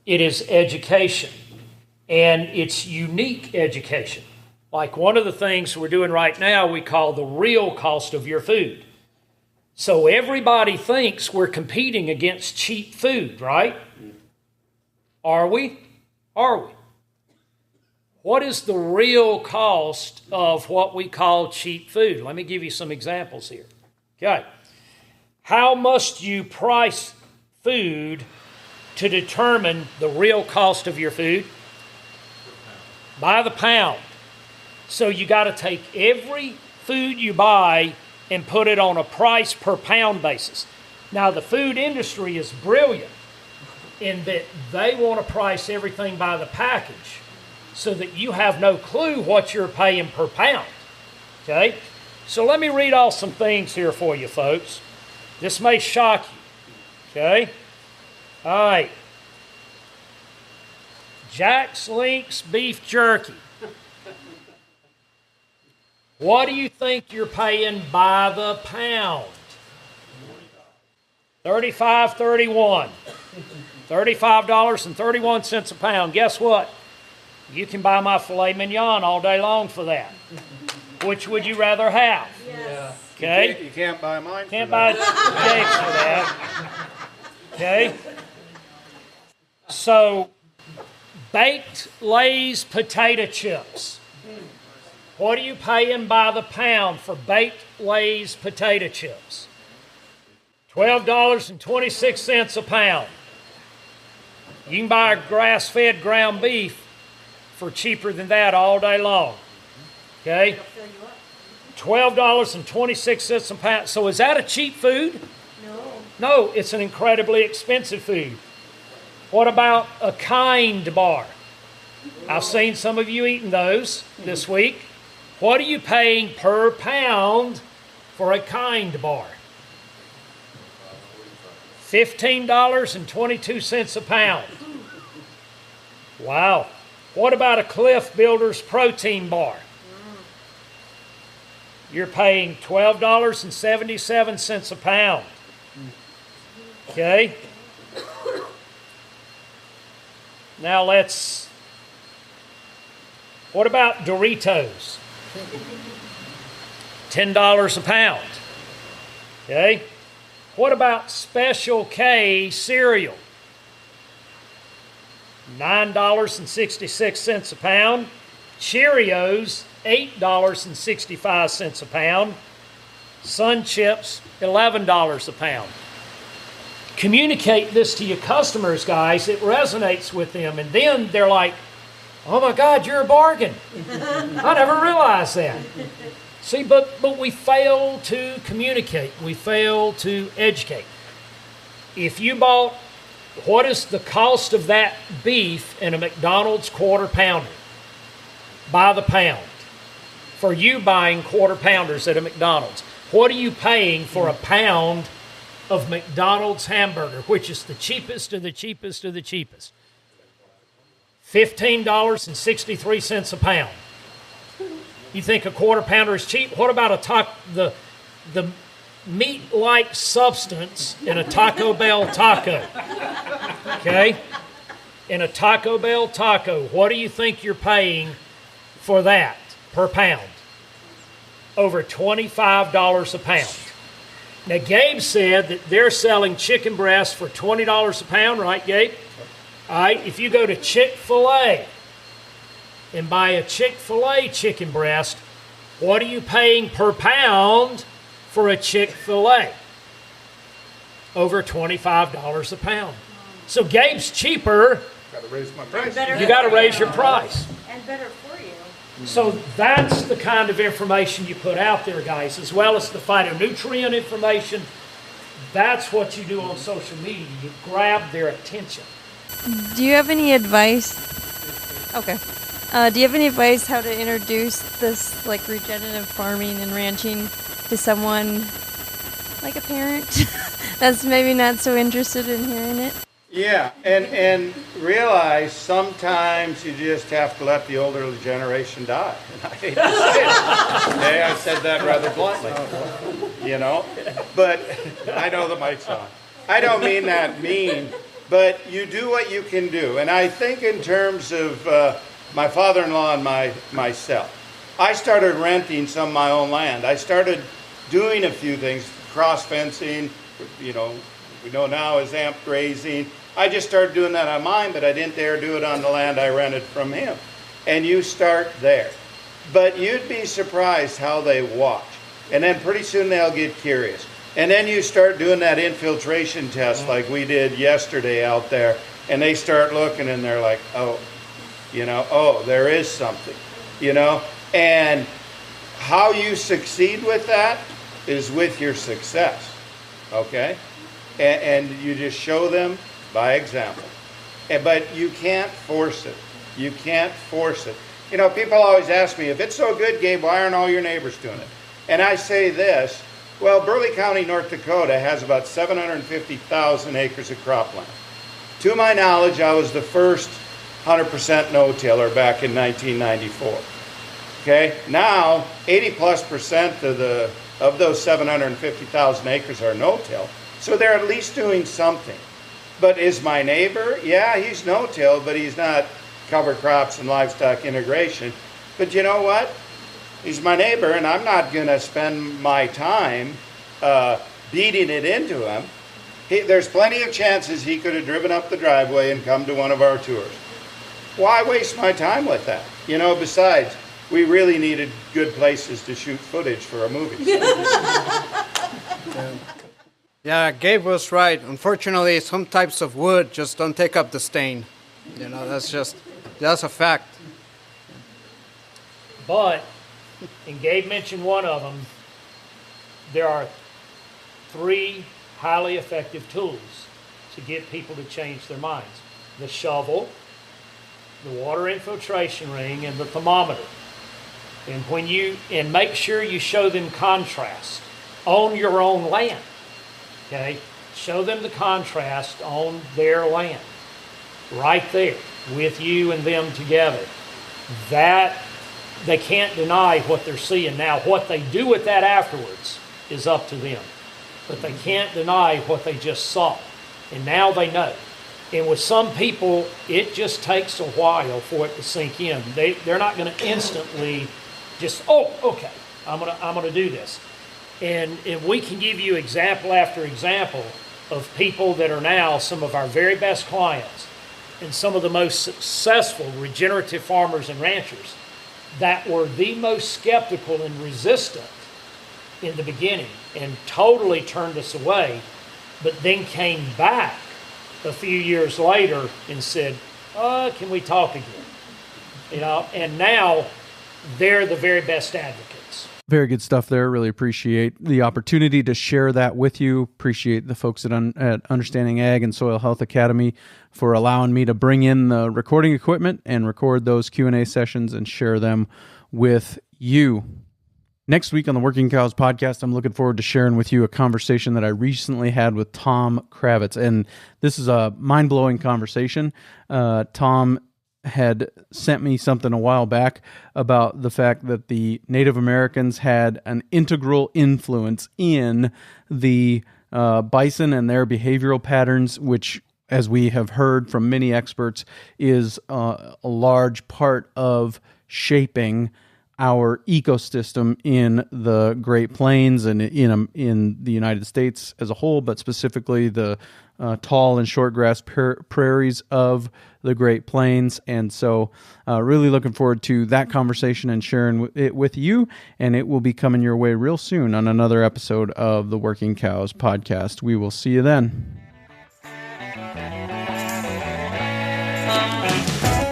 It is education. And it's unique education. Like one of the things we're doing right now, we call the real cost of your food. So everybody thinks we're competing against cheap food, right? Are we? Are we? What is the real cost of what we call cheap food? Let me give you some examples here. Okay. How must you price food to determine the real cost of your food? By the pound. So you got to take every food you buy and put it on a price per pound basis. Now the food industry is brilliant in that they want to price everything by the package so that you have no clue what you're paying per pound. Okay? So let me read off some things here for you folks. This may shock you, okay? All right. Jack's Link's beef jerky. What do you think you're paying by the pound? $35.31. $35.31 a pound. Guess what? You can buy my filet mignon all day long for that. Which would you rather have? Yes. Okay? You can't buy mine. Can't buy Gabe for that. Okay? So, baked Lay's potato chips. What are you paying by the pound for baked Lay's potato chips? $12.26 a pound. You can buy grass-fed ground beef for cheaper than that all day long. Okay? $12.26 a pound. So is that a cheap food? No. No, it's an incredibly expensive food. What about a Kind bar? I've seen some of you eating those this week. What are you paying per pound for a Kind bar? $15.22 a pound. Wow. What about a Cliff Builders protein bar? You're paying $12.77 a pound. Okay? Now what about Doritos? $10 a pound. Okay? What about Special K cereal? $9.66 a pound. Cheerios, $8.65 a pound. Sun Chips, $11 a pound. Communicate this to your customers, guys. It resonates with them. And then they're like, oh my God, you're a bargain. I never realized that. See, but we fail to communicate. We fail to educate. If you bought, what is the cost of that beef in a McDonald's quarter pounder? By the pound. For you buying quarter pounders at a McDonald's, what are you paying for a pound of McDonald's hamburger, which is the cheapest of the cheapest of the cheapest? $15.63 a pound. You think a quarter pounder is cheap? What about the meat-like substance in a Taco Bell taco? Okay? In a Taco Bell taco, what do you think you're paying for that per pound? Over $25 a pound. Now, Gabe said that they're selling chicken breasts for $20 a pound, right, Gabe? All right, if you go to Chick-fil-A and buy a Chick-fil-A chicken breast, what are you paying per pound for a Chick-fil-A? Over $25 a pound. So Gabe's cheaper. Got to raise my price. You got to raise your price. And better for you. So that's the kind of information you put out there, guys, as well as the phytonutrient information. That's what you do on social media. You grab their attention. Do you have any advice? Okay. Do you have any advice how to introduce this like regenerative farming and ranching to someone like a parent that's maybe not so interested in hearing it? Yeah, and realize sometimes you just have to let the older generation die. And I hate to say it. Okay, I said that rather bluntly. You know, but I know the mic's on. I don't mean that mean, but you do what you can do. And I think in terms of my father-in-law and myself, I started renting some of my own land. I started doing a few things, cross-fencing, you know, we know now is amp grazing. I just started doing that on mine, but I didn't dare do it on the land I rented from him. And you start there. But you'd be surprised how they watch. And then pretty soon they'll get curious. And then you start doing that infiltration test like we did yesterday out there. And they start looking and they're like, oh, you know, oh, there is something, you know. And how you succeed with that is with your success, okay? And you just show them by example. But you can't force it. You can't force it. You know, people always ask me, if it's so good, Gabe, why aren't all your neighbors doing it? And I say this, Well, Burleigh County, North Dakota has about 750,000 acres of cropland. To my knowledge, I was the first 100% no-tiller back in 1994. Okay, now 80+% of those 750,000 acres are no-till, so they're at least doing something. But is my neighbor? Yeah, he's no-till, but he's not cover crops and livestock integration. But you know what? He's my neighbor, and I'm not going to spend my time beating it into him. There's plenty of chances he could have driven up the driveway and come to one of our tours. Why waste my time with that? You know, besides, we really needed good places to shoot footage for a movie. Yeah, Gabe was right. Unfortunately, some types of wood just don't take up the stain. You know, that's a fact. But, and Gabe mentioned one of them, there are 3 highly effective tools to get people to change their minds. The shovel, the water infiltration ring, and the thermometer. And make sure you show them contrast on your own land. Okay? Show them the contrast on their land. Right there, with you and them together. That, they can't deny what they're seeing. Now, what they do with that afterwards is up to them. But they can't deny what they just saw. And now they know. And with some people, it just takes a while for it to sink in. They're not going to instantly just, oh, okay, I'm gonna do this. And we can give you example after example of people that are now some of our very best clients and some of the most successful regenerative farmers and ranchers that were the most skeptical and resistant in the beginning and totally turned us away, but then came back a few years later and said, can we talk again? You know, and now they're the very best advocates. Very good stuff there. Really appreciate the opportunity to share that with you. Appreciate the folks at Understanding Ag and Soil Health Academy for allowing me to bring in the recording equipment and record those Q&A sessions and share them with you. Next week on the Working Cows podcast, I'm looking forward to sharing with you a conversation that I recently had with Tom Kravitz. And this is a mind-blowing conversation. Tom had sent me something a while back about the fact that the Native Americans had an integral influence in the bison and their behavioral patterns, which, as we have heard from many experts, is a large part of shaping our ecosystem in the Great Plains and in the United States as a whole, but specifically the tall and short grass prairies of the Great Plains. And so really looking forward to that conversation and sharing it with you. And it will be coming your way real soon on another episode of the Working Cows podcast. We will see you then.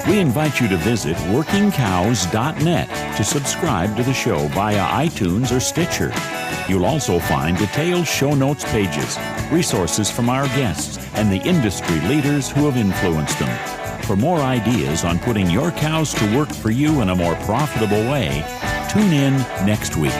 We invite you to visit workingcows.net to subscribe to the show via iTunes or Stitcher. You'll also find detailed show notes pages, resources from our guests, and the industry leaders who have influenced them. For more ideas on putting your cows to work for you in a more profitable way, tune in next week.